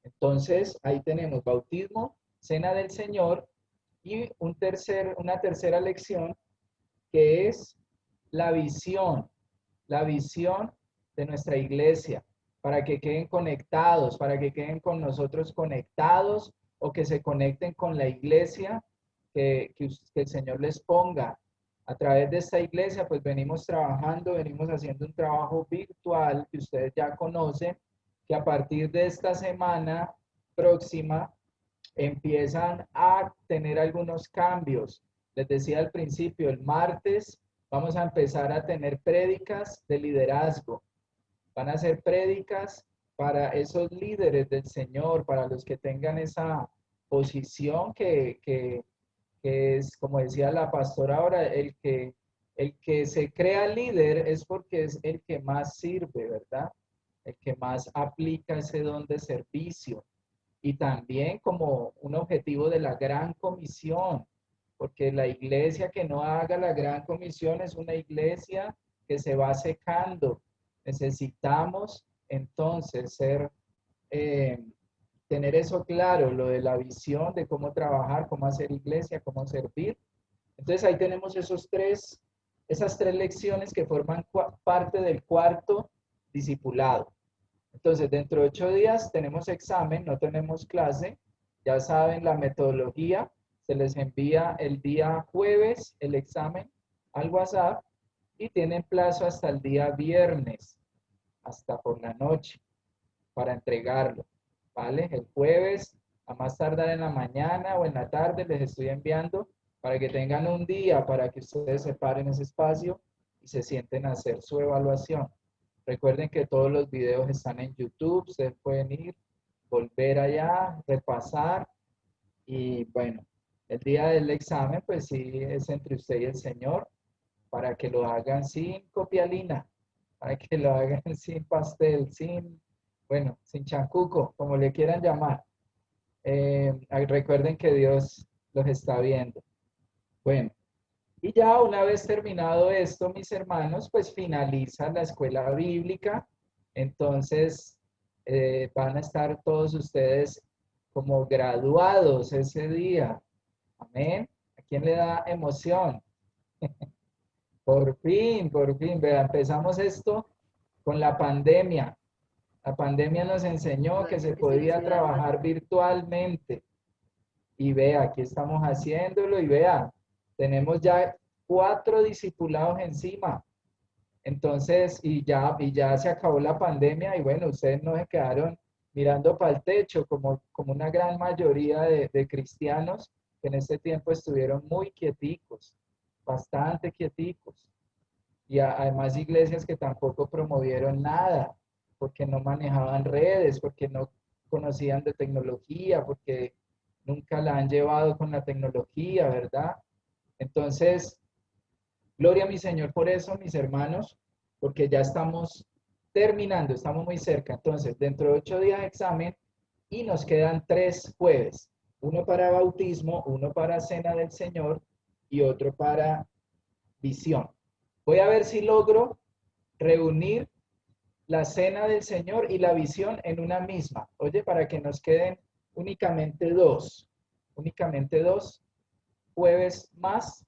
Entonces, ahí tenemos bautismo, cena del Señor y una tercera lección que es la visión de nuestra iglesia, para que queden conectados, para que queden con nosotros conectados o que se conecten con la iglesia que el Señor les ponga. A través de esta iglesia, pues venimos trabajando, venimos haciendo un trabajo virtual que ustedes ya conocen, que a partir de esta semana próxima empiezan a tener algunos cambios. Les decía al principio, el martes vamos a empezar a tener prédicas de liderazgo. Van a ser prédicas para esos líderes del Señor, para los que tengan esa posición que es, como decía la pastora ahora, el que se crea líder es porque es el que más sirve, ¿verdad? El que más aplica ese don de servicio. Y también como un objetivo de la gran comisión, porque la iglesia que no haga la gran comisión es una iglesia que se va secando. Necesitamos entonces eh, tener eso claro, lo de la visión de cómo trabajar, cómo hacer iglesia, cómo servir. Entonces ahí tenemos esas tres lecciones que forman parte del cuarto discipulado. Entonces, dentro de 8 días tenemos examen, no tenemos clase. Ya saben la metodología. Se les envía el día jueves el examen al WhatsApp y tienen plazo hasta el día viernes, hasta por la noche, para entregarlo. ¿Vale? El jueves, a más tardar en la mañana o en la tarde, les estoy enviando para que tengan un día para que ustedes separen ese espacio y se sienten a hacer su evaluación. Recuerden que todos los videos están en YouTube, ustedes pueden ir, volver allá, repasar y bueno, el día del examen pues sí es entre usted y el Señor para que lo hagan sin copialina, para que lo hagan sin pastel, bueno, sin chancuco, como le quieran llamar. Recuerden que Dios los está viendo. Bueno, y ya una vez terminado esto, mis hermanos, pues finaliza la escuela bíblica. Entonces, van a estar todos ustedes como graduados ese día. Amén. ¿A quién le da emoción? Por fin, vea, empezamos esto con la pandemia. La pandemia nos enseñó que se podía trabajar virtualmente. Y vea, aquí estamos haciéndolo y vea, tenemos ya 4 discipulados encima. Entonces, y ya se acabó la pandemia y bueno, ustedes no se quedaron mirando para el techo como una gran mayoría de cristianos que en este tiempo estuvieron muy quieticos, bastante quieticos. Y además iglesias que tampoco promovieron nada, porque no manejaban redes, porque no conocían de tecnología, porque nunca la han llevado con la tecnología, ¿verdad? Entonces, gloria a mi Señor por eso, mis hermanos, porque ya estamos terminando, estamos muy cerca. Entonces, dentro de 8 días de examen y nos quedan 3 jueves, uno para bautismo, uno para cena del Señor y otro para visión. Voy a ver si logro reunir la cena del Señor y la visión en una misma. Oye, para que nos queden únicamente dos jueves más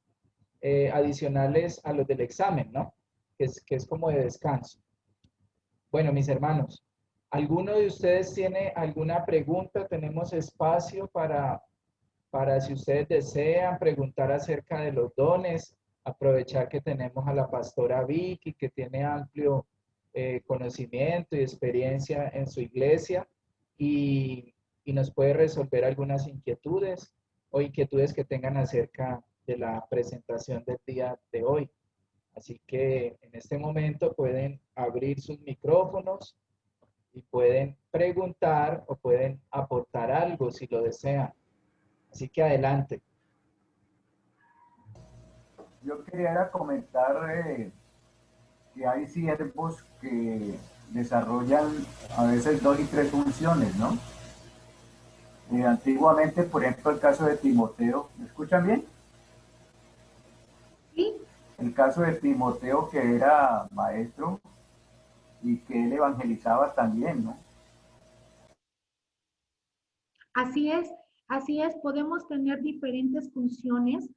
adicionales a los del examen, ¿no? Que es como de descanso. Bueno, mis hermanos, ¿alguno de ustedes tiene alguna pregunta? Tenemos espacio para si ustedes desean preguntar acerca de los dones, aprovechar que tenemos a la pastora Vicky, que tiene amplio conocimiento y experiencia en su iglesia y nos puede resolver algunas inquietudes o inquietudes que tengan acerca de la presentación del día de hoy. Así que en este momento pueden abrir sus micrófonos y pueden preguntar o pueden aportar algo si lo desean. Así que adelante. Yo quería comentar que hay siervos que desarrollan a veces dos y tres funciones, ¿no? Antiguamente, por ejemplo, el caso de Timoteo, ¿me escuchan bien? Sí, El caso de Timoteo, que era maestro y que él evangelizaba también, ¿no? así es, así es, podemos tener diferentes funciones,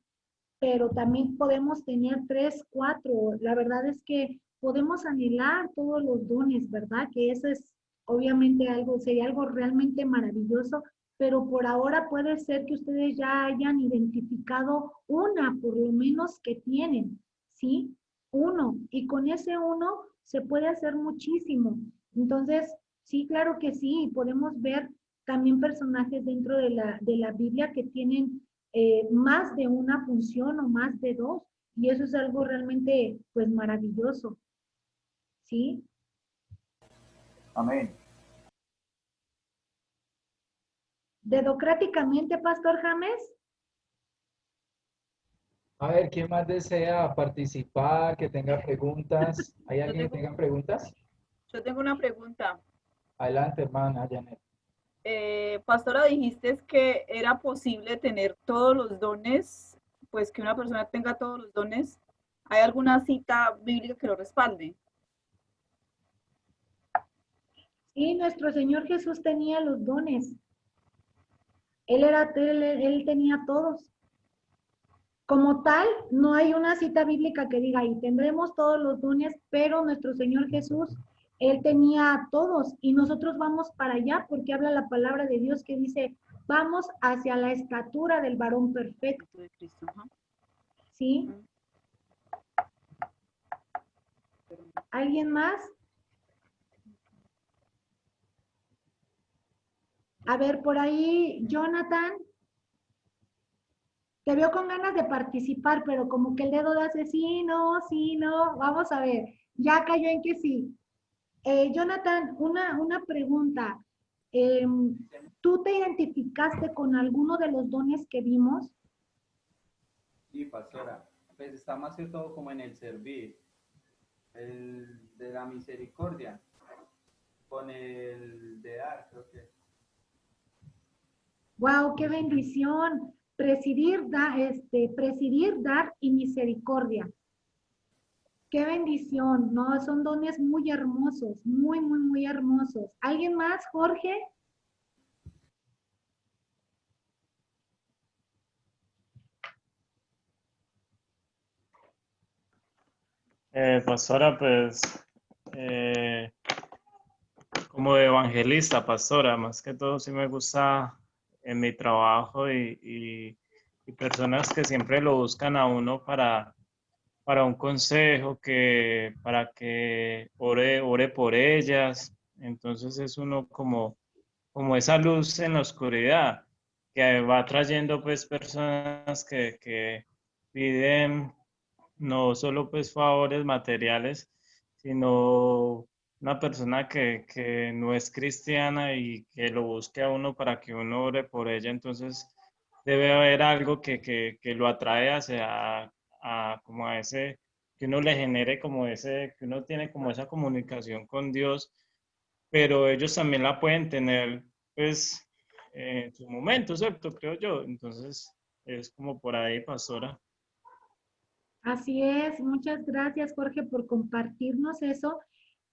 pero también podemos tener tres, cuatro. La verdad es que podemos anhelar todos los dones, ¿verdad? Que eso es obviamente algo, sería algo realmente maravilloso, pero por ahora puede ser que ustedes ya hayan identificado una, por lo menos que tienen, ¿sí? Uno, y con ese uno se puede hacer muchísimo. Entonces, sí, claro que sí, podemos ver también personajes dentro de la Biblia que tienen más de una función o más de dos. Y eso es algo realmente, pues, maravilloso, ¿sí? Amén. Dedocráticamente, Pastor James. A ver, ¿quién más desea participar, que tenga preguntas? ¿Hay Yo alguien que tengo, tenga preguntas? yo tengo una pregunta. Adelante, hermana Janet. Pastora, dijiste que era posible tener todos los dones, pues que una persona tenga todos los dones. ¿Hay alguna cita bíblica que lo respalde? Sí, nuestro Señor Jesús tenía los dones. Él tenía todos. Como tal, no hay una cita bíblica que diga, y tendremos todos los dones, pero nuestro Señor Jesús, Él tenía todos y nosotros vamos para allá porque habla la palabra de Dios que dice, vamos hacia la estatura del varón perfecto, De Cristo. Ajá. ¿sí? ¿Alguien más? A ver, por ahí, Jonathan, te veo con ganas de participar, pero como que el dedo de hace sí, no, vamos a ver, ya cayó en que sí. Jonathan, una pregunta. ¿Tú te identificaste con alguno de los dones que vimos? Sí, pastora, pues está más que todo como en el servir, el de la misericordia, con el de dar, creo que. ¡Wow, qué bendición! Presidir, dar y misericordia. ¡Qué bendición! No, son dones muy hermosos, muy, muy, muy hermosos. ¿Alguien más, Jorge? Pastora, pues eh, como evangelista, pastora, más que todo sí me gusta en mi trabajo y personas que siempre lo buscan a uno para un consejo, para que ore por ellas. Entonces es uno como esa luz en la oscuridad que va trayendo pues personas que piden no solo pues favores materiales, sino una persona que no es cristiana y que lo busque a uno para que uno ore por ella. Entonces debe haber algo que lo atrae hacia como a ese, que uno le genere como ese, que uno tiene como esa comunicación con Dios, pero ellos también la pueden tener pues en su momento, ¿cierto? Creo yo. Entonces es como por ahí, pastora. Así es, muchas gracias Jorge por compartirnos eso.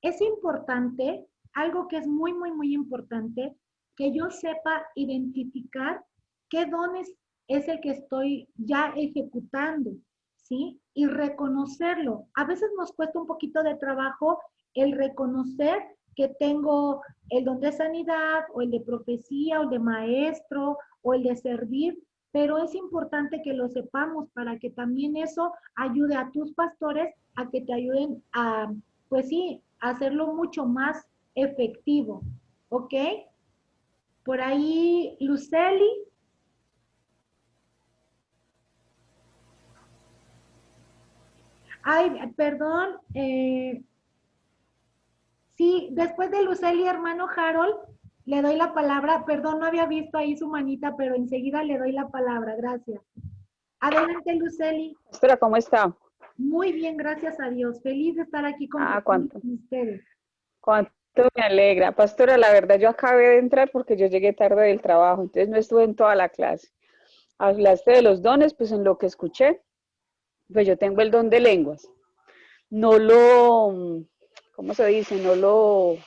es importante, algo que es muy, muy, muy importante, que yo sepa identificar qué dones es el que estoy ya ejecutando, ¿sí? Y reconocerlo. A veces nos cuesta un poquito de trabajo el reconocer que tengo el don de sanidad o el de profecía o el de maestro o el de servir, pero es importante que lo sepamos para que también eso ayude a tus pastores a que te ayuden a, pues sí, a hacerlo mucho más efectivo, ¿ok? Por ahí, Luceli. Ay, perdón. Sí, después de Luceli, hermano Harold, le doy la palabra. Perdón, no había visto ahí su manita, pero enseguida le doy la palabra. Gracias. Adelante, Luceli. Pastora, ¿cómo está? Muy bien, gracias a Dios. Feliz de estar aquí ¿Cuánto? con ustedes. Cuánto me alegra. Pastora, la verdad yo acabé de entrar porque yo llegué tarde del trabajo, entonces no estuve en toda la clase. Hablaste de los dones, pues en lo que escuché, pues yo tengo el don de lenguas. No lo, ¿cómo se dice? No lo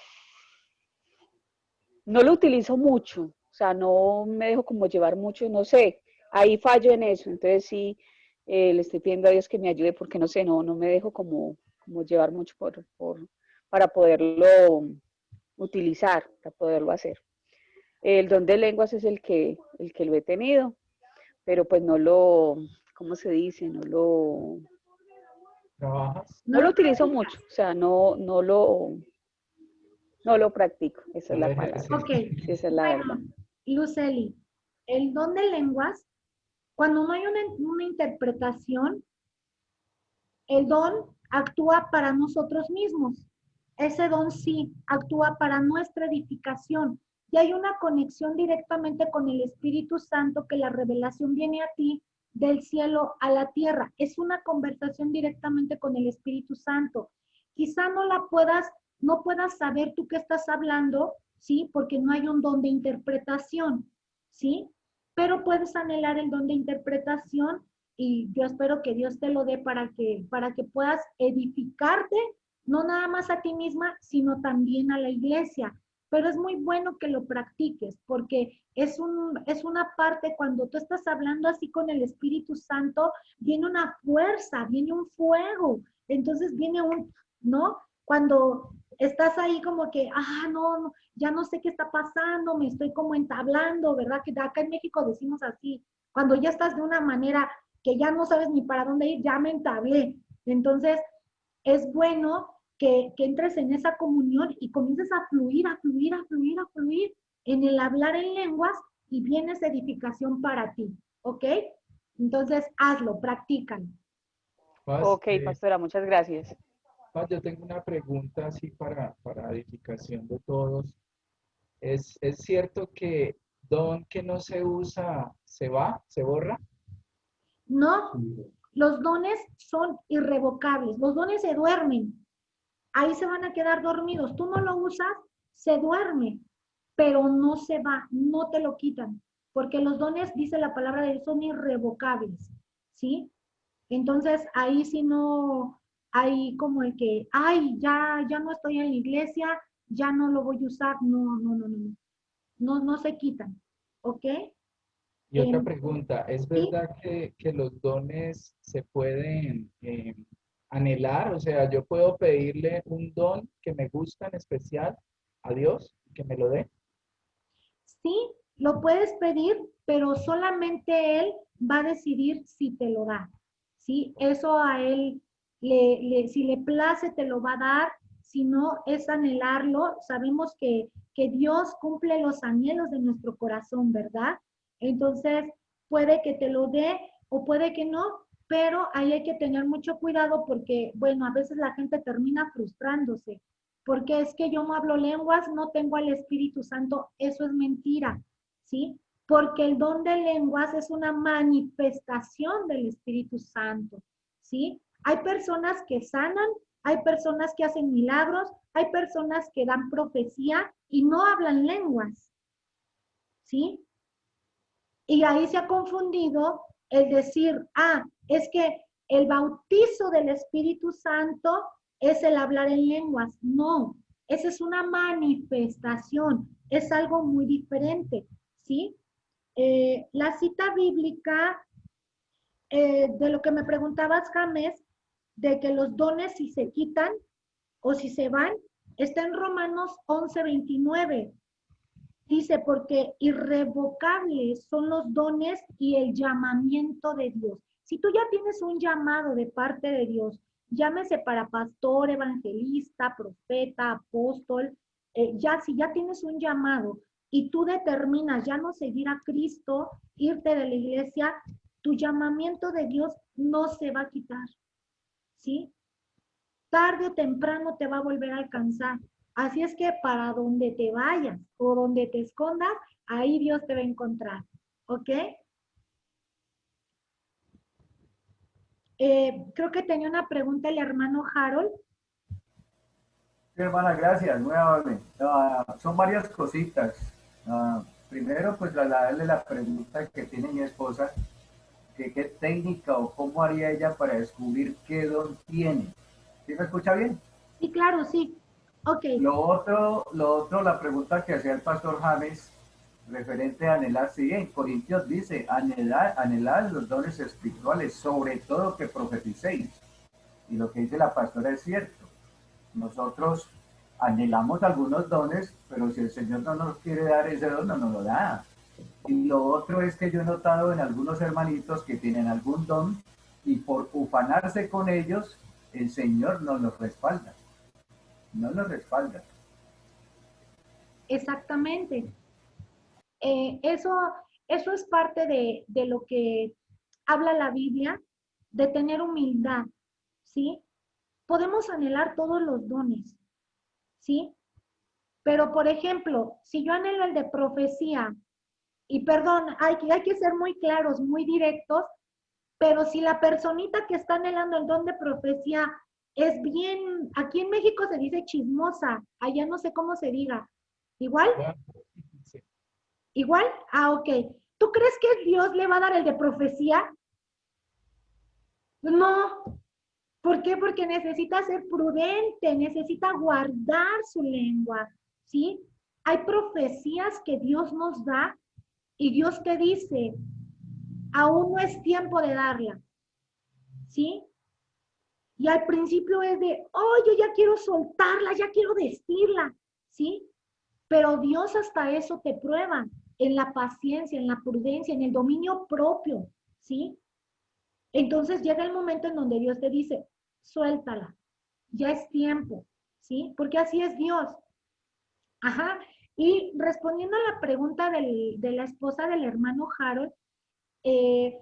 utilizo mucho, o sea, no me dejo como llevar mucho, no sé, ahí fallo en eso, entonces sí, le estoy pidiendo a Dios que me ayude porque no sé, no me dejo como llevar mucho para poderlo utilizar, para poderlo hacer. El don de lenguas es el que lo he tenido, pero pues no lo, ¿cómo se dice? ¿Trabajas? No lo utilizo mucho, o sea, no lo practico, esa No es lo la palabra, Ok, sí, esa es la verdad. bueno, Luceli, el don de lenguas, cuando no hay una interpretación, el don actúa para nosotros mismos. Ese don sí actúa para nuestra edificación. Y hay una conexión directamente con el Espíritu Santo, que la revelación viene a ti del cielo a la tierra. Es una conversación directamente con el Espíritu Santo. Quizá no puedas saber tú qué estás hablando, ¿sí? Porque no hay un don de interpretación, ¿sí? Pero puedes anhelar el don de interpretación y yo espero que Dios te lo dé para que puedas edificarte, no nada más a ti misma, sino también a la iglesia. Pero es muy bueno que lo practiques, porque es una parte cuando tú estás hablando así con el Espíritu Santo, viene una fuerza, viene un fuego, entonces viene ¿no? Cuando estás ahí como que, no, ya no sé qué está pasando, me estoy como entablando, ¿verdad? Que acá en México decimos así, cuando ya estás de una manera que ya no sabes ni para dónde ir, ya me entablé. Entonces, es bueno que entres en esa comunión y comiences a fluir, a fluir, a fluir, a fluir en el hablar en lenguas y viene esa edificación para ti, ¿ok? Entonces, hazlo, practícalo. Ok, pastora, muchas gracias. Paz, yo tengo una pregunta así para edificación de todos. ¿Es cierto que don que no se usa se va, se borra? No, los dones son irrevocables, los dones se duermen, ahí se van a quedar dormidos, tú no lo usas, se duerme, pero no se va, no te lo quitan, porque los dones, dice la palabra de Dios, son irrevocables, ¿sí? Entonces ahí sí no hay como el que, ya no estoy en la iglesia, ya no lo voy a usar, no se quitan, ¿ok? Y otra pregunta, ¿es Sí, verdad que los dones se pueden anhelar? O sea, yo puedo pedirle un don que me gusta en especial a Dios, que me lo dé. sí, lo puedes pedir, pero solamente Él va a decidir si te lo da, ¿sí? Eso a Él, si le place, te lo va a dar, si no, es anhelarlo. Sabemos que Dios cumple los anhelos de nuestro corazón, ¿verdad? Entonces, puede que te lo dé o puede que no, pero ahí hay que tener mucho cuidado porque, bueno, a veces la gente termina frustrándose porque es que yo no hablo lenguas, no tengo al Espíritu Santo, eso es mentira, ¿sí? Porque el don de lenguas es una manifestación del Espíritu Santo, ¿sí? Hay personas que sanan, hay personas que hacen milagros, hay personas que dan profecía y no hablan lenguas, ¿sí? Y ahí se ha confundido el decir, es que el bautizo del Espíritu Santo es el hablar en lenguas. No, esa es una manifestación, es algo muy diferente, ¿sí? La cita bíblica, de lo que me preguntabas, James, de que los dones si se quitan o si se van, está en Romanos 11:29. Dice, porque irrevocables son los dones y el llamamiento de Dios. Si tú ya tienes un llamado de parte de Dios, llámese para pastor, evangelista, profeta, apóstol, si ya tienes un llamado y tú determinas ya no seguir a Cristo, irte de la iglesia, tu llamamiento de Dios no se va a quitar, ¿sí? Tarde o temprano te va a volver a alcanzar. Así es que para donde te vayas o donde te escondas, ahí Dios te va a encontrar. ¿Ok? Creo que tenía una pregunta el hermano Harold. Sí, hermana, gracias, nuevamente. Son varias cositas. Primero, pues trasladarle la pregunta que tiene mi esposa, que qué técnica o cómo haría ella para descubrir qué don tiene. ¿Sí me escucha bien? Sí, claro, sí. Ok. La pregunta que hacía el pastor James, referente a anhelar, sí, en Corintios dice, anhelar los dones espirituales, sobre todo que profeticéis. Y lo que dice la pastora es cierto. Nosotros anhelamos algunos dones, pero si el Señor no nos quiere dar ese don, no nos lo da. Y lo otro es que yo he notado en algunos hermanitos que tienen algún don y por ufanarse con ellos, el Señor no los respalda. No los respalda. Exactamente. Eso es parte de lo que habla la Biblia, de tener humildad, ¿sí? Podemos anhelar todos los dones, ¿sí? Pero, por ejemplo, si yo anhelo el de profecía, y perdón, hay que ser muy claros, muy directos, pero si la personita que está anhelando el don de profecía es bien, aquí en México se dice chismosa, allá no sé cómo se diga, ¿igual? Sí. ¿Igual? Ah, ok. ¿Tú crees que Dios le va a dar el de profecía? No. ¿Por qué? Porque necesita ser prudente, necesita guardar su lengua, ¿sí? Hay profecías que Dios nos da y Dios te dice, aún no es tiempo de darla, ¿sí? Y al principio es de, oh, yo ya quiero soltarla, ya quiero decirla, ¿sí? Pero Dios hasta eso te prueba en la paciencia, en la prudencia, en el dominio propio, ¿sí? Entonces llega el momento en donde Dios te dice, suéltala, ya es tiempo, ¿sí? Porque así es Dios. Ajá. Y respondiendo a la pregunta de la esposa del hermano Harold, eh,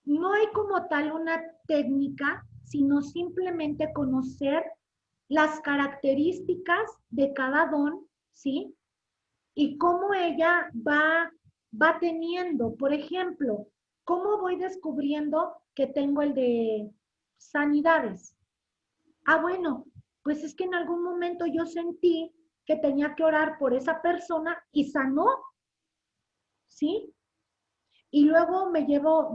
no hay como tal una técnica, sino simplemente conocer las características de cada don, ¿sí? Y cómo ella va teniendo, por ejemplo, cómo voy descubriendo que tengo el de sanidades. Ah, bueno, pues es que en algún momento yo sentí que tenía que orar por esa persona y sanó, ¿sí? Y luego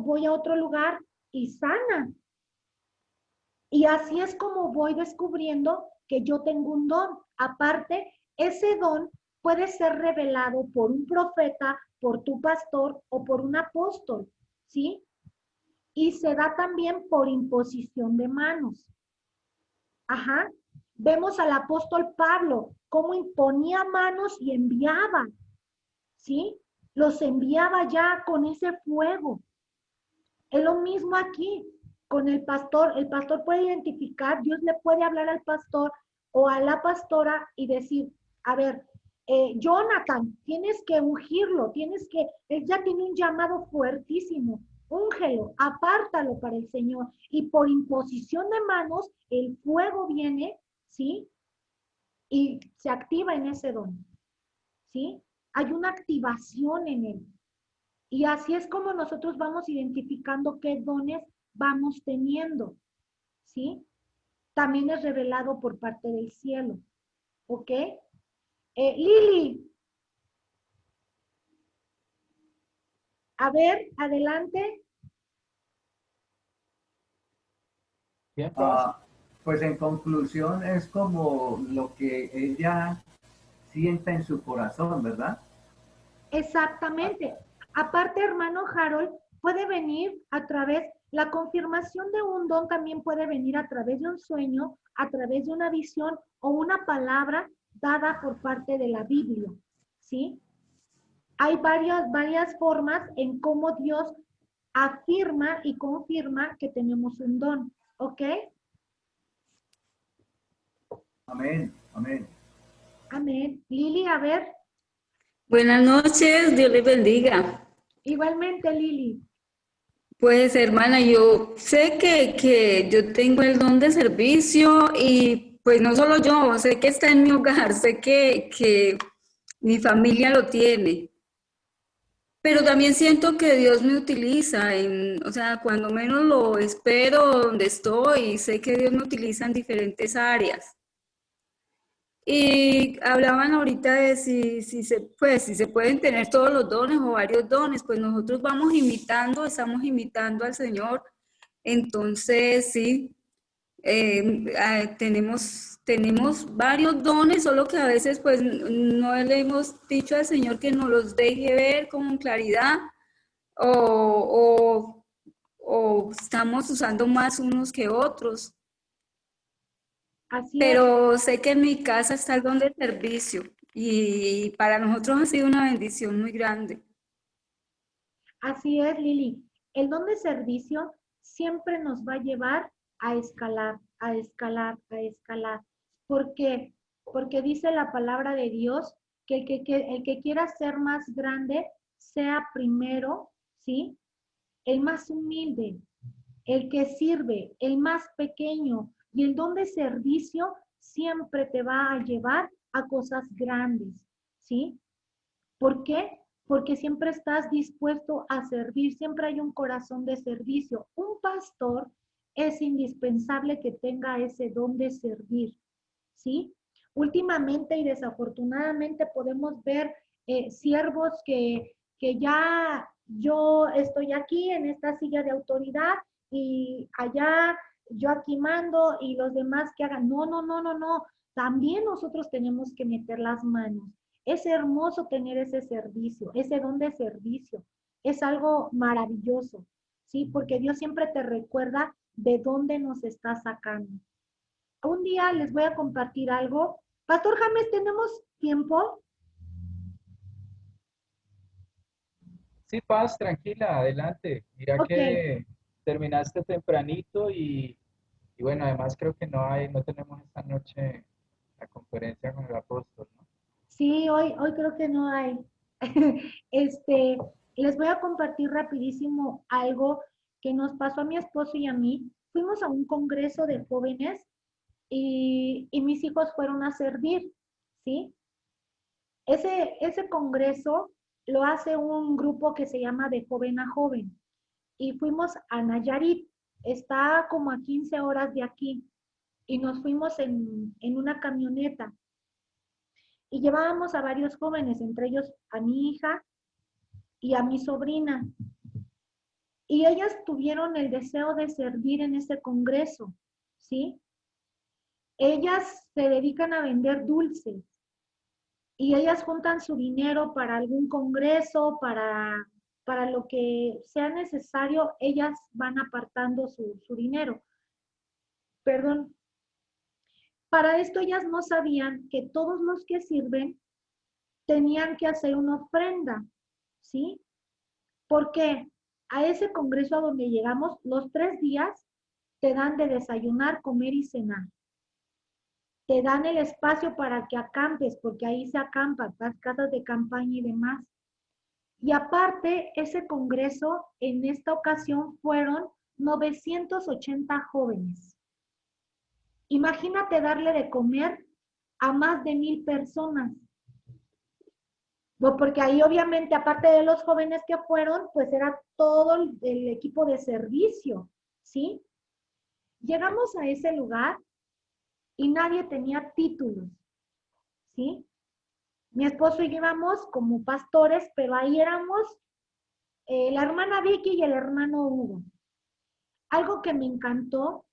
voy a otro lugar y sana. Y así es como voy descubriendo que yo tengo un don. Aparte, ese don puede ser revelado por un profeta, por tu pastor o por un apóstol, ¿sí? Y se da también por imposición de manos. Ajá. Vemos al apóstol Pablo, cómo imponía manos y enviaba, ¿sí? Los enviaba ya con ese fuego. Es lo mismo aquí con el pastor. El pastor puede identificar, Dios le puede hablar al pastor o a la pastora y decir, a ver, Jonathan, tienes que ungirlo, él ya tiene un llamado fuertísimo, úngelo, apártalo para el Señor. Y por imposición de manos, el fuego viene, ¿sí? Y se activa en ese don, ¿sí? Hay una activación en él. Y así es como nosotros vamos identificando qué dones vamos teniendo, ¿sí? También es revelado por parte del cielo, ¿ok? Lili, a ver, adelante. Bien, Ah, Pues en conclusión es como lo que ella sienta en su corazón, ¿verdad? Exactamente. Aparte, hermano Harold, puede venir a través, la confirmación de un don también puede venir a través de un sueño, a través de una visión o una palabra dada por parte de la Biblia, ¿sí? Hay varias formas en cómo Dios afirma y confirma que tenemos un don, ¿ok? Amén, amén. Amén. Lili, a ver, Buenas noches, Dios les bendiga. igualmente Lili. Pues hermana, yo sé que yo tengo el don de servicio y pues no solo yo, sé que está en mi hogar, sé que mi familia lo tiene, pero también siento que Dios me utiliza o sea, cuando menos lo espero donde estoy, sé que Dios me utiliza en diferentes áreas. Y hablaban ahorita de si se pueden tener todos los dones o varios dones, pues nosotros estamos imitando al Señor. Entonces, sí, tenemos varios dones, solo que a veces pues no le hemos dicho al Señor que nos los deje ver con claridad o, o estamos usando más unos que otros. Así es. Pero sé que en mi casa está el don de servicio y para nosotros ha sido una bendición muy grande. Así es, Lili. El don de servicio siempre nos va a llevar a escalar, a escalar, a escalar. ¿Por qué? Porque dice la palabra de Dios que el que quiera ser más grande sea primero, ¿sí? El más humilde, el que sirve, el más pequeño. Y el don de servicio siempre te va a llevar a cosas grandes, ¿sí? ¿Por qué? Porque siempre estás dispuesto a servir, siempre hay un corazón de servicio. Un pastor es indispensable que tenga ese don de servir, ¿sí? Últimamente y desafortunadamente podemos ver siervos que ya yo estoy aquí en esta silla de autoridad y allá yo aquí mando y los demás que hagan. No, no, no, no, no. También nosotros tenemos que meter las manos. Es hermoso tener ese servicio, ese don de servicio. Es algo maravilloso, ¿sí? Porque Dios siempre te recuerda de dónde nos está sacando. Un día les voy a compartir algo. Pastor James, ¿tenemos tiempo? Sí, Paz, tranquila, adelante. Mira Ok. que terminaste tempranito y bueno, además creo que no tenemos esta noche la conferencia con el apóstol, ¿no? Sí, hoy creo que no hay. Este, les voy a compartir rapidísimo algo que nos pasó a mi esposo y a mí. Fuimos a un congreso de jóvenes y mis hijos fueron a servir, ¿sí? Ese congreso lo hace un grupo que se llama De Joven a Joven y fuimos a Nayarit, está como a 15 horas de aquí y nos fuimos en una camioneta y llevábamos a varios jóvenes, entre ellos a mi hija y a mi sobrina. Y ellas tuvieron el deseo de servir en ese congreso, ¿sí? Ellas se dedican a vender dulces y ellas juntan su dinero para algún congreso, para lo que sea necesario, ellas van apartando su dinero. Perdón. Para esto ellas no sabían que todos los que sirven tenían que hacer una ofrenda, ¿sí? Porque a ese congreso a donde llegamos, los 3 días te dan de desayunar, comer y cenar. Te dan el espacio para que acampes, porque ahí se acampan, las casas de campaña y demás. Y aparte, ese congreso en esta ocasión fueron 980 jóvenes. Imagínate darle de comer a más de 1000 personas. Porque ahí obviamente, aparte de los jóvenes que fueron, pues era todo el equipo de servicio, ¿sí? Llegamos a ese lugar y nadie tenía títulos, ¿sí? Mi esposo y yo íbamos como pastores, pero ahí éramos la hermana Vicky y el hermano Hugo. Algo que me encantó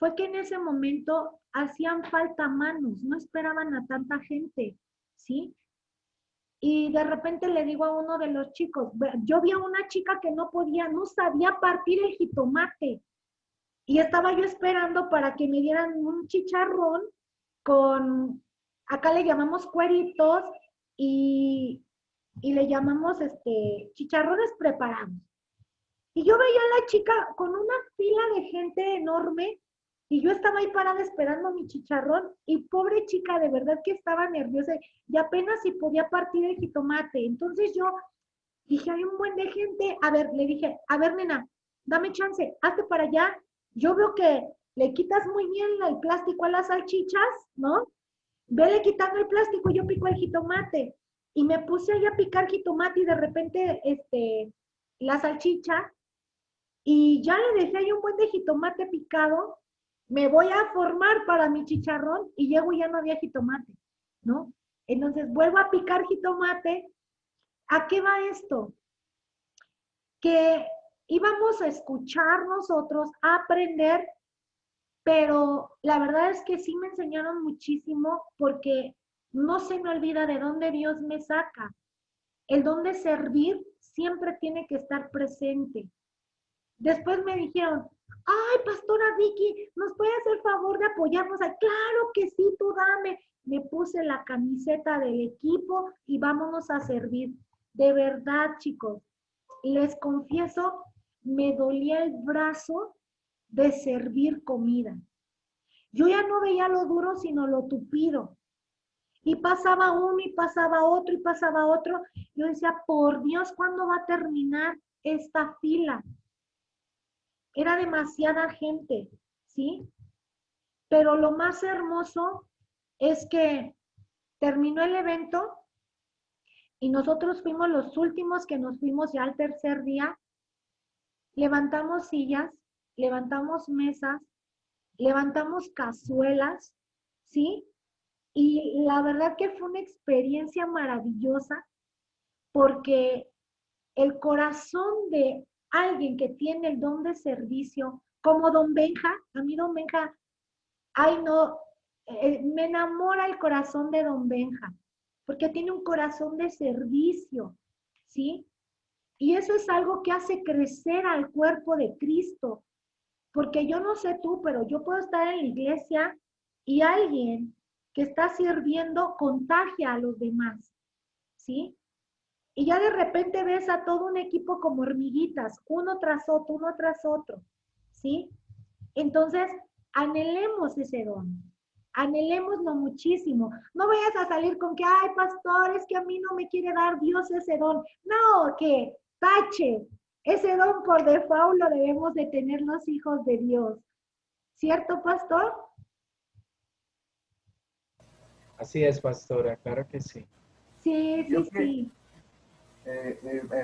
fue que en ese momento hacían falta manos, no esperaban a tanta gente, ¿sí? Y de repente le digo a uno de los chicos, yo vi a una chica que no sabía partir el jitomate. Y estaba yo esperando para que me dieran un chicharrón con, acá le llamamos cueritos y le llamamos chicharrones preparados. Y yo veía a la chica con una fila de gente enorme y yo estaba ahí parada esperando mi chicharrón y pobre chica, de verdad que estaba nerviosa y apenas si podía partir el jitomate. Entonces yo dije, hay un buen de gente. A ver, le dije, a ver, nena, dame chance, hazte para allá. Yo veo que le quitas muy bien el plástico a las salchichas, ¿no? Vele quitando el plástico, yo pico el jitomate. Y me puse ahí a picar jitomate y de repente, la salchicha, y ya le dejé ahí un buen de jitomate picado, me voy a formar para mi chicharrón y llego y ya no había jitomate, ¿no? Entonces vuelvo a picar jitomate. ¿A qué va esto? Que íbamos a escuchar nosotros, a aprender, pero la verdad es que sí me enseñaron muchísimo porque no se me olvida de dónde Dios me saca. El don de servir siempre tiene que estar presente. Después me dijeron, ay, pastora Vicky, ¿nos puede hacer favor de apoyarnos? Claro que sí, tú dame. Me puse la camiseta del equipo y vámonos a servir. De verdad, chicos, les confieso, me dolía el brazo de servir comida. Yo ya no veía lo duro, sino lo tupido. Y pasaba uno, y pasaba otro, y pasaba otro. Yo decía, por Dios, ¿cuándo va a terminar esta fila? Era demasiada gente, ¿sí? Pero lo más hermoso es que terminó el evento y nosotros fuimos los últimos que nos fuimos ya al tercer día. Levantamos sillas, levantamos mesas, levantamos cazuelas, ¿sí? Y la verdad que fue una experiencia maravillosa porque el corazón de alguien que tiene el don de servicio, como don Benja, a mí don Benja, ay no, me enamora el corazón de don Benja, porque tiene un corazón de servicio, ¿sí? Y eso es algo que hace crecer al cuerpo de Cristo, porque yo no sé tú, pero yo puedo estar en la iglesia y alguien que está sirviendo contagia a los demás, ¿sí? Y ya de repente ves a todo un equipo como hormiguitas, uno tras otro, ¿sí? Entonces, anhelemos ese don, anhelémoslo muchísimo. No vayas a salir con que, ay, pastor, es que a mí no me quiere dar Dios ese don. No, que tache, ese don por default lo debemos de tener los hijos de Dios. ¿Cierto, pastor? Así es, pastora, claro que sí. Sí, Yo sí, sí.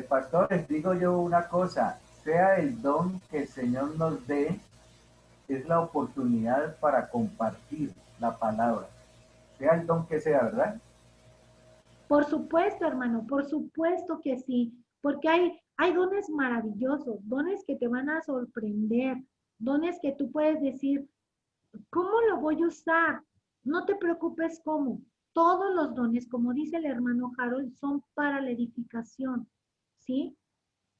Pastores, digo yo una cosa, sea el don que el Señor nos dé, es la oportunidad para compartir la palabra, sea el don que sea, ¿verdad? Por supuesto, hermano, por supuesto que sí, porque hay dones maravillosos, dones que te van a sorprender, dones que tú puedes decir, ¿cómo lo voy a usar? No te preocupes cómo. Todos los dones, como dice el hermano Harold, son para la edificación, ¿sí?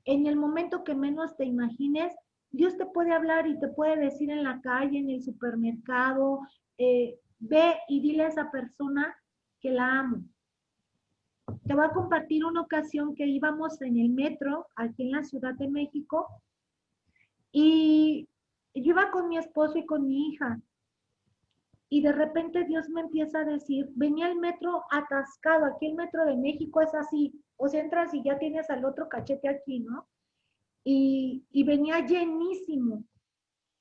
En el momento que menos te imagines, Dios te puede hablar y te puede decir en la calle, en el supermercado, ve y dile a esa persona que la amo. Te voy a compartir una ocasión que íbamos en el metro aquí en la Ciudad de México y yo iba con mi esposo y con mi hija y de repente Dios me empieza a decir, venía el metro atascado, aquí el metro de México es así, o sea, entras y ya tienes al otro cachete aquí, ¿no? Y venía llenísimo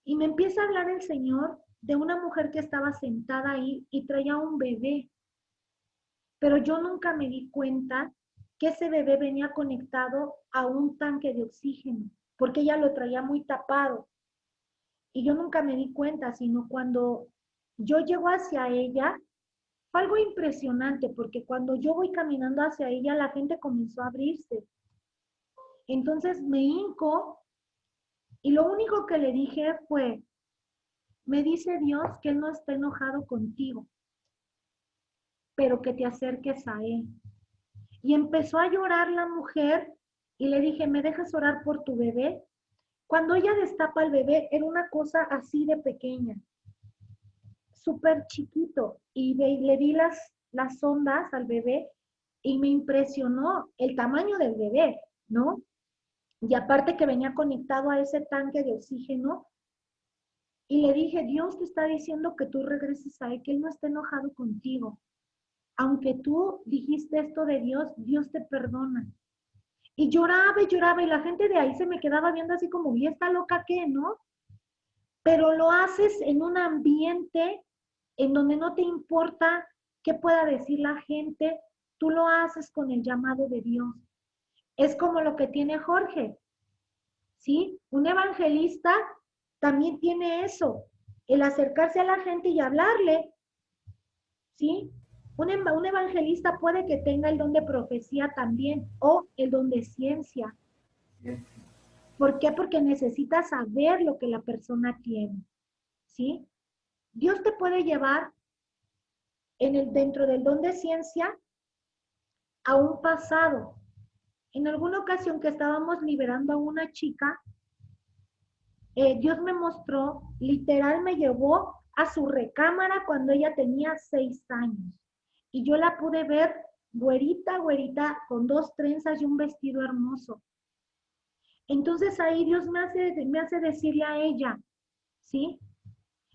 y me empieza a hablar el Señor de una mujer que estaba sentada ahí y traía un bebé. Pero yo nunca me di cuenta que ese bebé venía conectado a un tanque de oxígeno, porque ella lo traía muy tapado. Y yo nunca me di cuenta, sino cuando yo llego hacia ella, fue algo impresionante, porque cuando yo voy caminando hacia ella, la gente comenzó a abrirse. Entonces me hinco y lo único que le dije fue, me dice Dios que Él no está enojado contigo, pero que te acerques a Él. Y empezó a llorar la mujer y le dije, ¿me dejas orar por tu bebé? Cuando ella destapa al bebé, era una cosa así de pequeña, súper chiquito, y le di las ondas al bebé y me impresionó el tamaño del bebé, ¿no? Y aparte que venía conectado a ese tanque de oxígeno, y le dije, Dios te está diciendo que tú regreses a Él, que Él no está enojado contigo. Aunque tú dijiste esto de Dios, Dios te perdona. Y lloraba, y la gente de ahí se me quedaba viendo así como, ¿y esta loca qué, no? Pero lo haces en un ambiente en donde no te importa qué pueda decir la gente, tú lo haces con el llamado de Dios. Es como lo que tiene Jorge, ¿sí? Un evangelista también tiene eso, el acercarse a la gente y hablarle, ¿sí? Un evangelista puede que tenga el don de profecía también o el don de ciencia. ¿Por qué? Porque necesita saber lo que la persona tiene, ¿sí? Dios te puede llevar dentro del don de ciencia a un pasado. En alguna ocasión que estábamos liberando a una chica, Dios me mostró, literal me llevó a su recámara cuando ella tenía 6 años. Y yo la pude ver güerita, con 2 trenzas y un vestido hermoso. Entonces ahí Dios me hace decirle a ella, ¿sí?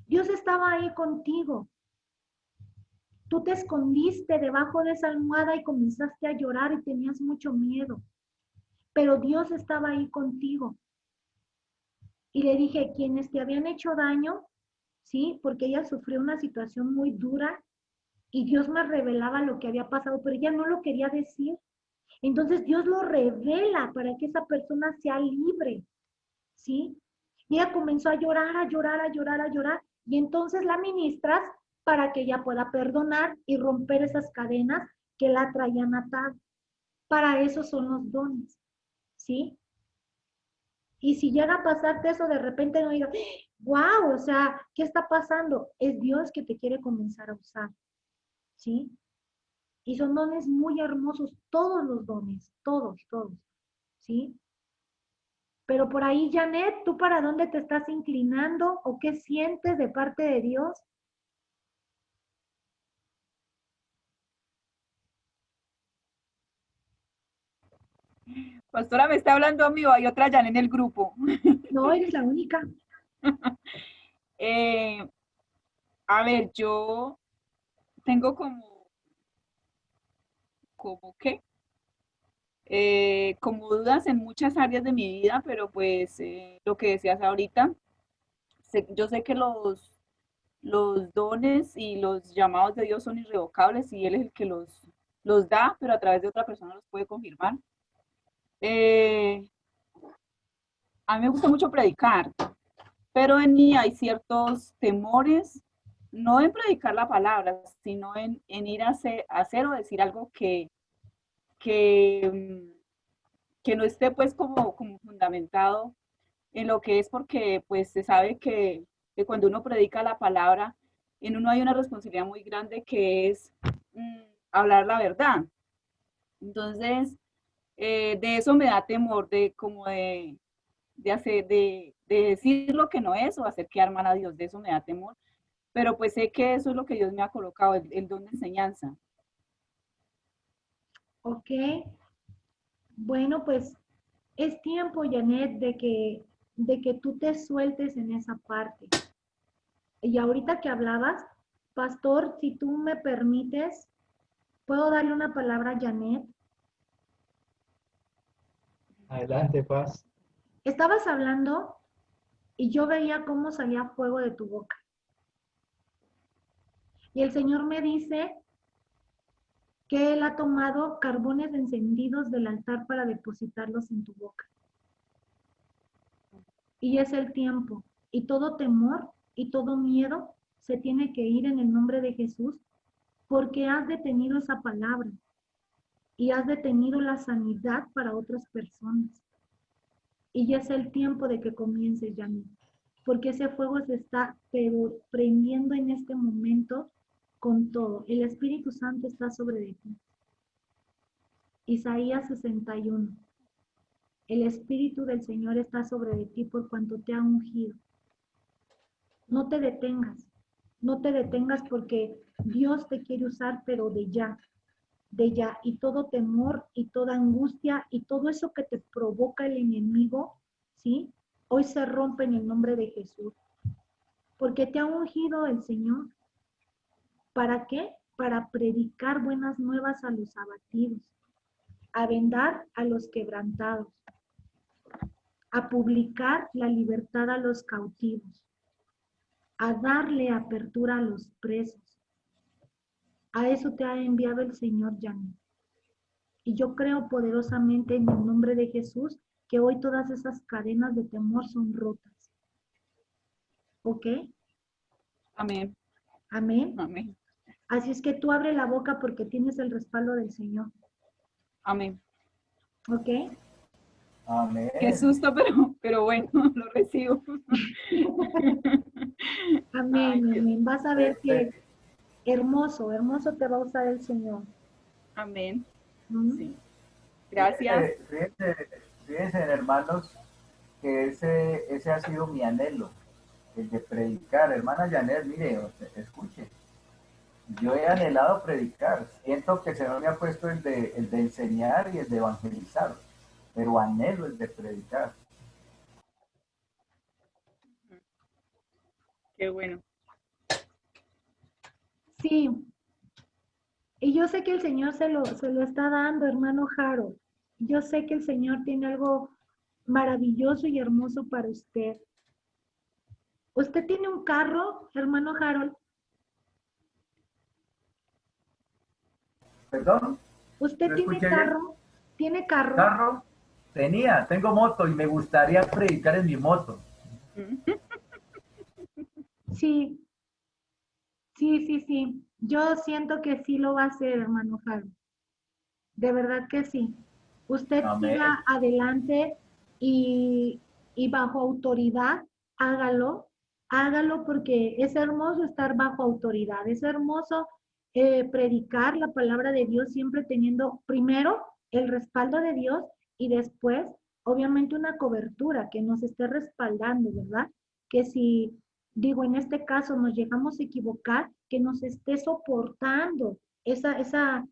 Dios estaba ahí contigo. Tú te escondiste debajo de esa almohada y comenzaste a llorar y tenías mucho miedo. Pero Dios estaba ahí contigo. Y le dije, quienes te habían hecho daño, ¿sí? Porque ella sufrió una situación muy dura y Dios me revelaba lo que había pasado, pero ella no lo quería decir. Entonces Dios lo revela para que esa persona sea libre, ¿sí? Y ella comenzó a llorar, y entonces la ministras para que ella pueda perdonar y romper esas cadenas que la traían atada. Para eso son los dones, ¿sí? Y si llega a pasarte eso, de repente no digas, wow, o sea, ¿qué está pasando? Es Dios que te quiere comenzar a usar, ¿sí? Y son dones muy hermosos, todos los dones, todos, ¿sí? Pero por ahí, Janet, ¿tú para dónde te estás inclinando o qué sientes de parte de Dios? Pastora, ¿me está hablando a mí o hay otra ya en el grupo? No, eres la única. A ver, yo tengo como ¿qué? Como dudas en muchas áreas de mi vida, pero pues lo que decías ahorita, yo sé que los dones y los llamados de Dios son irrevocables y Él es el que los da, pero a través de otra persona los puede confirmar. A mí me gusta mucho predicar, pero en mí hay ciertos temores, no en predicar la palabra, sino en ir a hacer o decir algo que no esté pues como fundamentado en lo que es, porque pues se sabe que cuando uno predica la palabra, en uno hay una responsabilidad muy grande que es hablar la verdad. Entonces, de eso me da temor, de decir lo que no es o hacer quedar mal a Dios, de eso me da temor. Pero pues sé que eso es lo que Dios me ha colocado, el don de enseñanza. Ok. Bueno, pues es tiempo, Janet, de que tú te sueltes en esa parte. Y ahorita que hablabas, pastor, si tú me permites, ¿puedo darle una palabra a Janet? Adelante, Paz. Estabas hablando y yo veía cómo salía fuego de tu boca. Y el Señor me dice que Él ha tomado carbones encendidos del altar para depositarlos en tu boca. Y es el tiempo. Y todo temor y todo miedo se tiene que ir en el nombre de Jesús, porque has detenido esa palabra y has detenido la sanidad para otras personas. Y ya es el tiempo de que comiences, Janet. porque ese fuego se está pero prendiendo en este momento con todo. El Espíritu Santo está sobre de ti. Isaías 61. El Espíritu del Señor está sobre de ti por cuanto te ha ungido. No te detengas, no te detengas porque Dios te quiere usar, pero de ya, y todo temor y toda angustia y todo eso que te provoca el enemigo, ¿sí? Hoy se rompe en el nombre de Jesús, porque te ha ungido el Señor. ¿Para qué? Para predicar buenas nuevas a los abatidos, a vendar a los quebrantados, a publicar la libertad a los cautivos, a darle apertura a los presos. A eso te ha enviado el Señor, Janet. Y yo creo poderosamente en el nombre de Jesús que hoy todas esas cadenas de temor son rotas. ¿Ok? Amén. Amén. Amén. Así es que tú abre la boca porque tienes el respaldo del Señor. Amén. ¿Ok? Amén. Qué susto, pero bueno, lo recibo. Amén, Ay, amén. Vas a ver que hermoso, hermoso te va a usar el Señor. amén. ¿Mm? Sí. Gracias. Fíjense, hermanos, que ese ha sido mi anhelo, el de predicar. Hermana Janet, mire, escuche. Yo he anhelado predicar. Siento que el Señor me ha puesto el de enseñar y el de evangelizar, pero anhelo el de predicar. Qué bueno. Sí. Y yo sé que el Señor se lo está dando, hermano Harold. Yo sé que el Señor tiene algo maravilloso y hermoso para usted. ¿Usted tiene un carro, hermano Harold? ¿Perdón? ¿Usted ¿No tiene escuché bien? carro? ¿Tiene carro? ¿Carro? Tengo moto y me gustaría predicar en mi moto. Sí, sí. Yo siento que sí lo va a hacer, hermano Harold. De verdad que sí. Usted Amén. siga adelante y, y bajo autoridad, hágalo. Hágalo porque es hermoso estar bajo autoridad. Es hermoso predicar la palabra de Dios siempre teniendo primero el respaldo de Dios y después, obviamente, una cobertura que nos esté respaldando, ¿verdad? Que si, digo, en este caso nos llegamos a equivocar, que nos esté soportando esa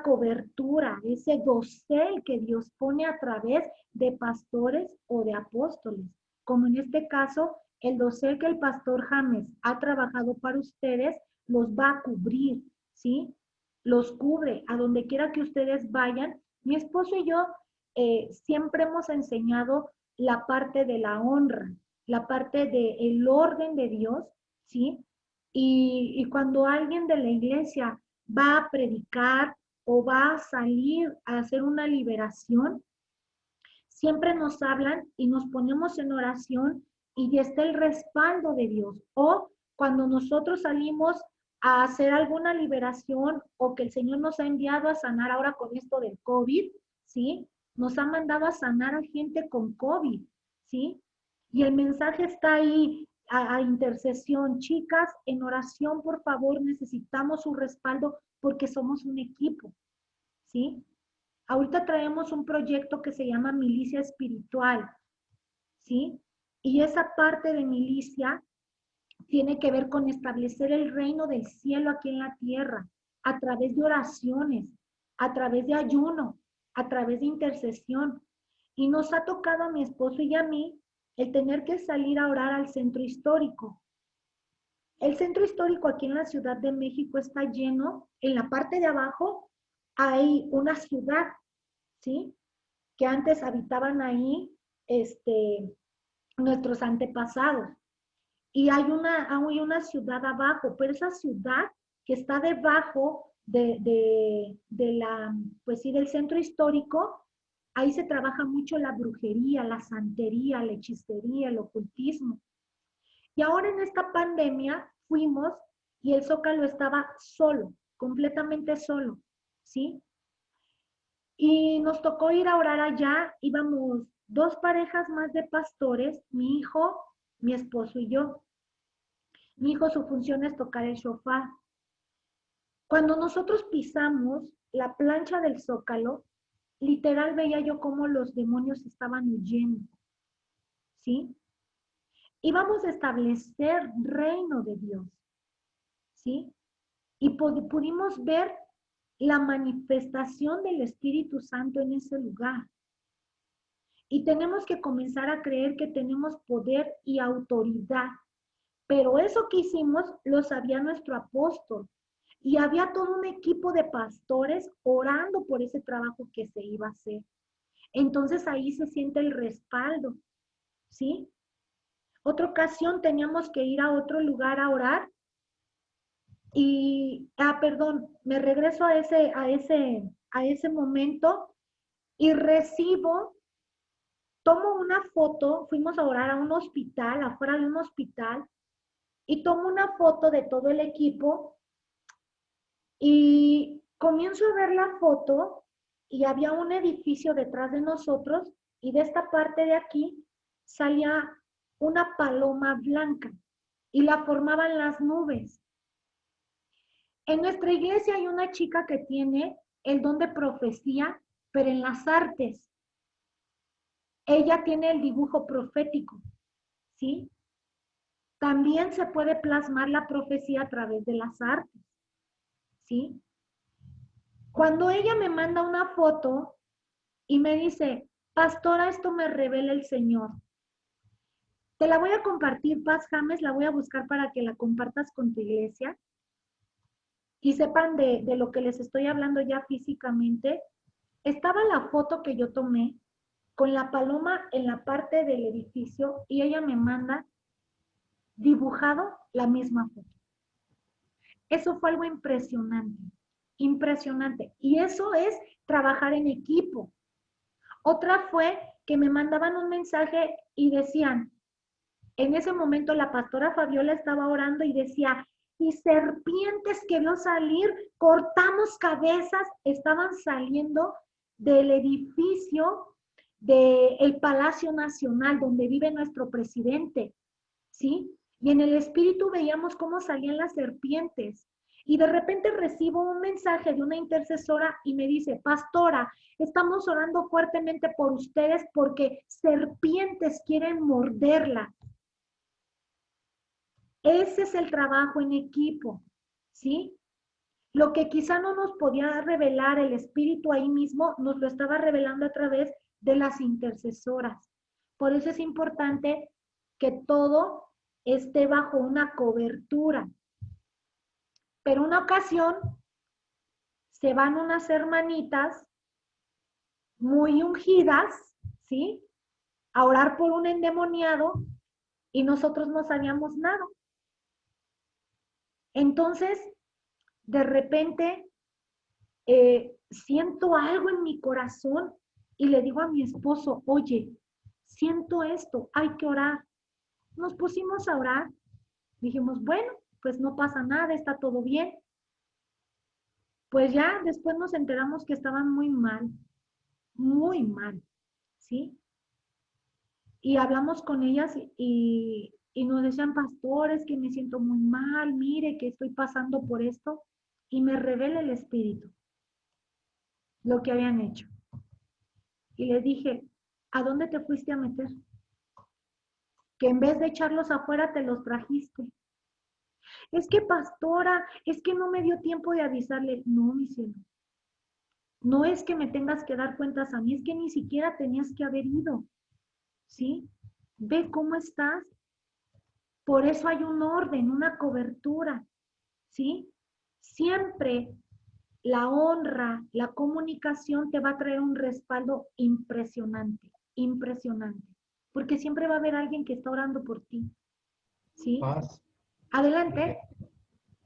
cobertura, ese dosel que Dios pone a través de pastores o de apóstoles, como en este caso el dosel que el pastor James ha trabajado para ustedes, los va a cubrir, ¿sí? Los cubre a donde quiera que ustedes vayan. Mi esposo y yo siempre hemos enseñado la parte de la honra, la parte del orden de Dios, ¿sí? Y cuando alguien de la iglesia va a predicar o va a salir a hacer una liberación, siempre nos hablan y nos ponemos en oración y está el respaldo de Dios. O cuando nosotros salimos a hacer alguna liberación o que el Señor nos ha enviado a sanar ahora con esto del COVID, ¿sí? Nos ha mandado a sanar a gente con COVID, ¿sí? Y el mensaje está ahí a intercesión. Chicas, en oración, por favor, necesitamos su respaldo porque somos un equipo, ¿sí? Ahorita traemos un proyecto que se llama Milicia Espiritual, ¿sí? Y esa parte de milicia tiene que ver con establecer el reino del cielo aquí en la tierra, a través de oraciones, a través de ayuno, a través de intercesión. Y nos ha tocado a mi esposo y a mí el tener que salir a orar al centro histórico. El centro histórico aquí en la Ciudad de México está lleno, en la parte de abajo hay una ciudad, ¿sí? Que antes habitaban ahí nuestros antepasados. Y hay una ciudad abajo, pero esa ciudad que está debajo pues sí, del centro histórico, ahí se trabaja mucho la brujería, la santería, la hechicería, el ocultismo. Y ahora en esta pandemia fuimos y el Zócalo estaba solo, completamente solo, ¿sí? Y nos tocó ir a orar allá, íbamos 2 parejas más de pastores, mi hijo, mi esposo y yo. Mi hijo, su función es tocar el shofar. Cuando nosotros pisamos la plancha del zócalo, literal veía yo cómo los demonios estaban huyendo, ¿sí? Y vamos a establecer reino de Dios, ¿sí? Y pudimos ver la manifestación del Espíritu Santo en ese lugar. Y tenemos que comenzar a creer que tenemos poder y autoridad. Pero eso que hicimos lo sabía nuestro apóstol. Y había todo un equipo de pastores orando por ese trabajo que se iba a hacer. Entonces ahí se siente el respaldo, ¿sí? Otra ocasión teníamos que ir a otro lugar a orar. Y, perdón, me regreso a ese momento y tomo una foto, fuimos a orar a un hospital, afuera de un hospital, y tomo una foto de todo el equipo y comienzo a ver la foto y había un edificio detrás de nosotros y de esta parte de aquí salía una paloma blanca y la formaban las nubes. En nuestra iglesia hay una chica que tiene el don de profecía, pero en las artes. Ella tiene el dibujo profético, ¿sí? También se puede plasmar la profecía a través de las artes, ¿sí? Cuando ella me manda una foto y me dice, pastora, esto me revela el Señor. Te la voy a compartir, Paz James, la voy a buscar para que la compartas con tu iglesia y sepan de lo que les estoy hablando ya físicamente. Estaba la foto que yo tomé con la paloma en la parte del edificio y ella me manda dibujado la misma foto. Eso fue algo impresionante, impresionante. Y eso es trabajar en equipo. Otra fue que me mandaban un mensaje y decían, en ese momento la pastora Fabiola estaba orando y decía, y serpientes que vio salir, cortamos cabezas, estaban saliendo del edificio del Palacio Nacional, donde vive nuestro presidente, ¿sí? Y en el espíritu veíamos cómo salían las serpientes. Y de repente recibo un mensaje de una intercesora y me dice, pastora, estamos orando fuertemente por ustedes porque serpientes quieren morderla. Ese es el trabajo en equipo, ¿sí? Lo que quizá no nos podía revelar el espíritu ahí mismo, nos lo estaba revelando a través de las intercesoras. Por eso es importante que todo esté bajo una cobertura. Pero una ocasión se van unas hermanitas muy ungidas, ¿sí? A orar por un endemoniado y nosotros no sabíamos nada. Entonces, de repente, siento algo en mi corazón y le digo a mi esposo, oye, siento esto, hay que orar. Nos pusimos a orar, dijimos, bueno, pues no pasa nada, está todo bien. Pues ya después nos enteramos que estaban muy mal, ¿sí? Y hablamos con ellas y nos decían, pastores, que me siento muy mal, mire que estoy pasando por esto. Y me revela el espíritu lo que habían hecho. Y les dije, ¿a dónde te fuiste a meter? Que en vez de echarlos afuera te los trajiste. Es que pastora, es que no me dio tiempo de avisarle. No, mi cielo. No es que me tengas que dar cuentas a mí, es que ni siquiera tenías que haber ido. ¿Sí? Ve cómo estás. Por eso hay un orden, una cobertura. ¿Sí? Siempre la honra, la comunicación te va a traer un respaldo impresionante, impresionante. Porque siempre va a haber alguien que está orando por ti. ¿Sí? Paz. Adelante.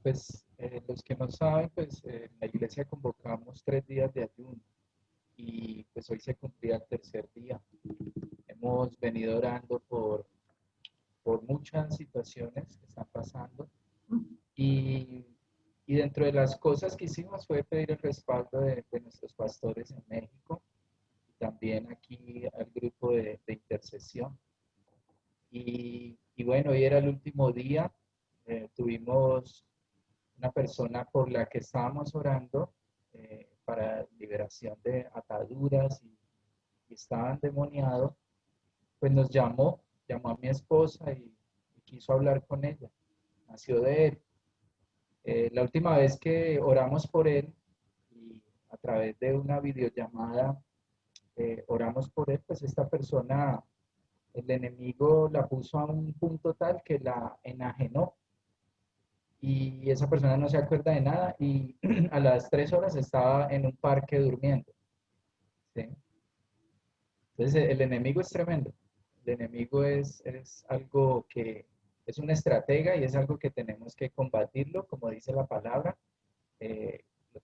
Pues los que no saben, pues en la iglesia convocamos 3 días de ayuno y pues hoy se cumplía el tercer día. Hemos venido orando por muchas situaciones que están pasando y dentro de las cosas que hicimos fue pedir el respaldo de nuestros pastores en México y también aquí al grupo de intercesión. Y Y bueno, hoy era el último día. Tuvimos una persona por la que estábamos orando para liberación de ataduras y estaba endemoniado, pues nos llamó a mi esposa y quiso hablar con ella. Nació de él. La última vez que oramos por él y a través de una videollamada oramos por él, pues esta persona, el enemigo la puso a un punto tal que la enajenó y esa persona no se acuerda de nada y a las 3 horas estaba en un parque durmiendo. ¿Sí? Entonces el enemigo es tremendo. El enemigo es algo que es una estratega y es algo que tenemos que combatirlo, como dice la palabra,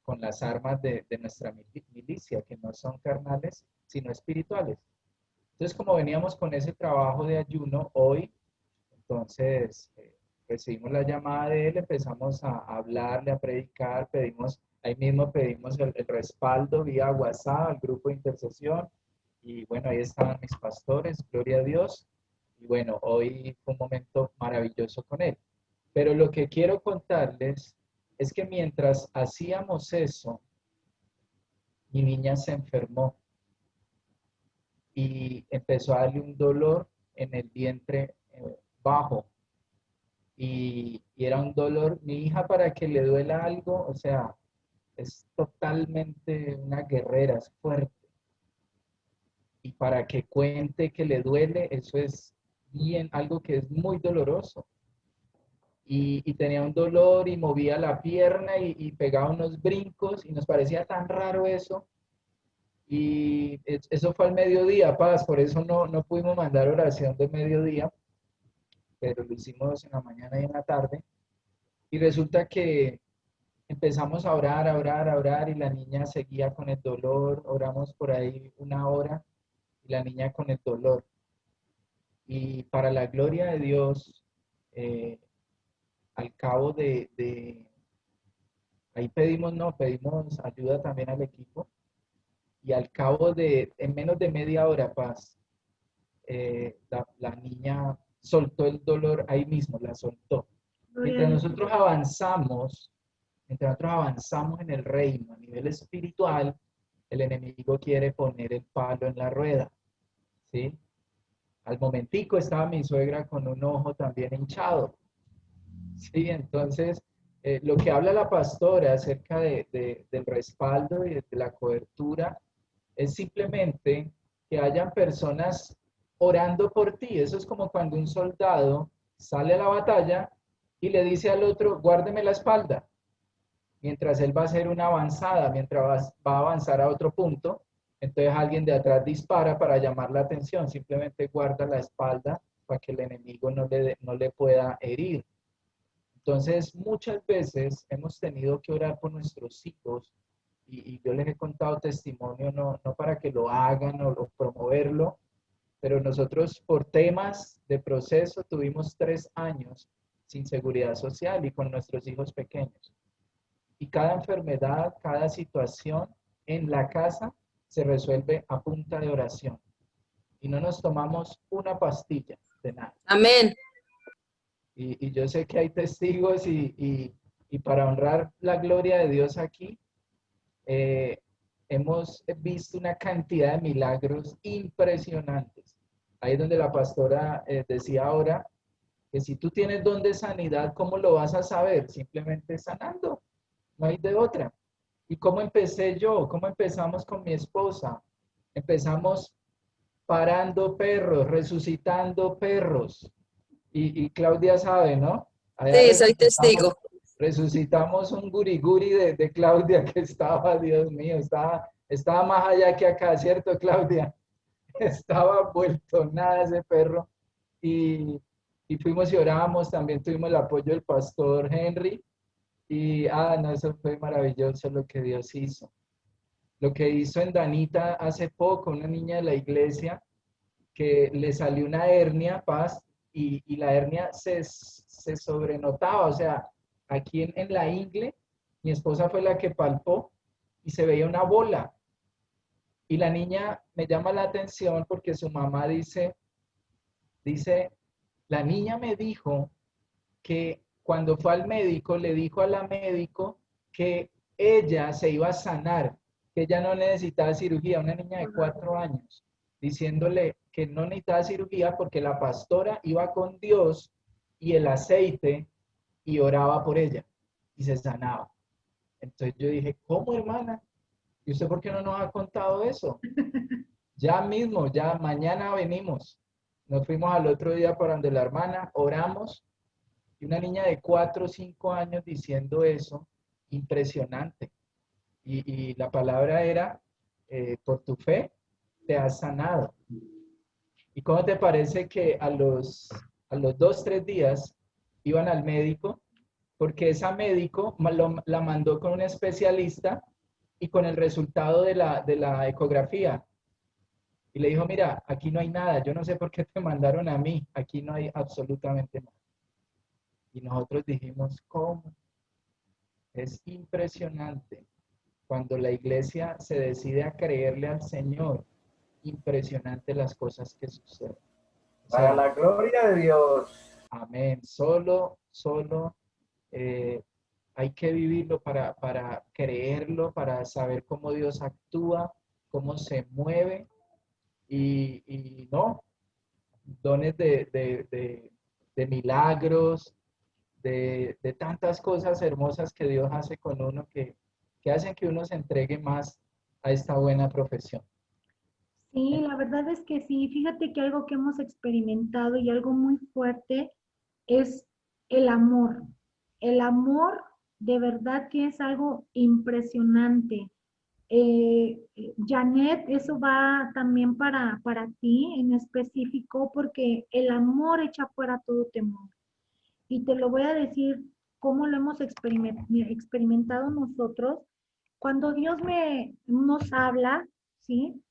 con las armas de nuestra milicia, que no son carnales, sino espirituales. Entonces, como veníamos con ese trabajo de ayuno hoy, entonces recibimos la llamada de él, empezamos a hablarle, a predicar, ahí mismo pedimos el respaldo vía WhatsApp al grupo de intercesión. Y bueno, ahí estaban mis pastores, gloria a Dios. Y bueno, hoy fue un momento maravilloso con él. Pero lo que quiero contarles es que mientras hacíamos eso, mi niña se enfermó y empezó a darle un dolor en el vientre bajo. Y era un dolor, mi hija para que le duela algo, o sea, es totalmente una guerrera, es fuerte. Y para que cuente que le duele, eso es bien, algo que es muy doloroso. Y tenía un dolor y movía la pierna y pegaba unos brincos y nos parecía tan raro eso. Y eso fue al mediodía, Paz, por eso no pudimos mandar oración de mediodía, pero lo hicimos en la mañana y en la tarde. Y resulta que empezamos a orar, a orar, a orar y la niña seguía con el dolor. Oramos por ahí 1 hora y la niña con el dolor. Y para la gloria de Dios, al cabo ahí pedimos ayuda también al equipo. Y al cabo en menos de media hora, Paz, la niña soltó el dolor ahí mismo, la soltó. Mientras nosotros avanzamos en el reino a nivel espiritual, el enemigo quiere poner el palo en la rueda, ¿sí? Al momentico estaba mi suegra con un ojo también hinchado, ¿sí? Entonces, lo que habla la pastora acerca del respaldo y de la cobertura es simplemente que hayan personas orando por ti. Eso es como cuando un soldado sale a la batalla y le dice al otro, guárdeme la espalda, mientras él va a hacer una avanzada, mientras va a avanzar a otro punto. Entonces alguien de atrás dispara para llamar la atención, simplemente guarda la espalda para que el enemigo no le pueda herir. Entonces, muchas veces hemos tenido que orar por nuestros hijos y yo les he contado testimonio, no para que lo hagan o promoverlo, pero nosotros por temas de proceso tuvimos 3 años sin seguridad social y con nuestros hijos pequeños. Y cada enfermedad, cada situación en la casa se resuelve a punta de oración. Y no nos tomamos una pastilla de nada. Amén. Y yo sé que hay testigos y para honrar la gloria de Dios aquí, hemos visto una cantidad de milagros impresionantes. Ahí es donde la pastora decía ahora que si tú tienes don de sanidad, ¿cómo lo vas a saber? Simplemente sanando, no hay de otra. ¿Y cómo empecé yo? ¿Cómo empezamos con mi esposa? Empezamos parando perros, resucitando perros. Y Claudia sabe, ¿no? Allá Sí, soy testigo. resucitamos un guriguri de Claudia que estaba, Dios mío, estaba más allá que acá, ¿cierto, Claudia? Estaba vuelto nada ese perro. Y fuimos y orábamos, también tuvimos el apoyo del pastor Henry. Y, no, eso fue maravilloso lo que Dios hizo. Lo que hizo en Danita hace poco, una niña de la iglesia, que le salió una hernia, Paz, y la hernia se sobrenotaba, o sea, aquí en la ingle, mi esposa fue la que palpó y se veía una bola. Y la niña me llama la atención porque su mamá dice, La niña me dijo que cuando fue al médico, le dijo a la médico que ella se iba a sanar, que ella no necesitaba cirugía, una niña de 4 años, diciéndole que no necesitaba cirugía porque la pastora iba con Dios y el aceite y oraba por ella y se sanaba. Entonces yo dije, ¿cómo, hermana? ¿Y usted por qué no nos ha contado eso? Ya mismo, ya mañana venimos. Nos fuimos al otro día para donde la hermana, oramos, y una niña de 4 o 5 años diciendo eso, impresionante. Y la palabra era, por tu fe te has sanado. ¿Y cómo te parece que a los 2, 3 días iban al médico? Porque esa médico la mandó con un especialista y con el resultado de la ecografía. Y le dijo, mira, aquí no hay nada, yo no sé por qué te mandaron a mí, aquí no hay absolutamente nada. Y nosotros dijimos, ¿cómo? Es impresionante cuando la iglesia se decide a creerle al Señor, impresionante las cosas que suceden. O sea, Para la gloria de Dios. amén. Solo hay que vivirlo para creerlo, para saber cómo Dios actúa, cómo se mueve y no, dones de milagros, de tantas cosas hermosas que Dios hace con uno que hacen que uno se entregue más a esta buena profesión. Sí, la verdad es que sí. Fíjate que algo que hemos experimentado y algo muy fuerte es el amor. El amor de verdad que es algo impresionante. Janet, eso va también para ti en específico porque el amor echa fuera todo temor. Y te lo voy a decir cómo lo hemos experimentado nosotros. Cuando Dios nos habla, ¿sí?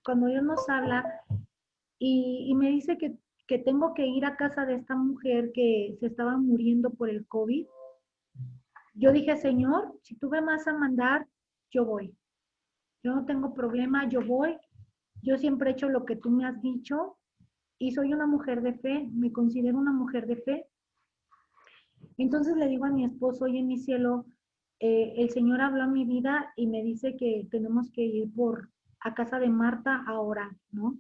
Cuando Dios nos habla y me dice que tengo que ir a casa de esta mujer que se estaba muriendo por el COVID, yo dije, Señor, si tú me vas a mandar, yo voy. Yo no tengo problema, yo voy. Yo siempre he hecho lo que tú me has dicho y soy una mujer de fe, me considero una mujer de fe. Entonces le digo a mi esposo, oye, mi cielo, el Señor habló a mi vida y me dice que tenemos que ir a casa de Marta a orar, ¿no?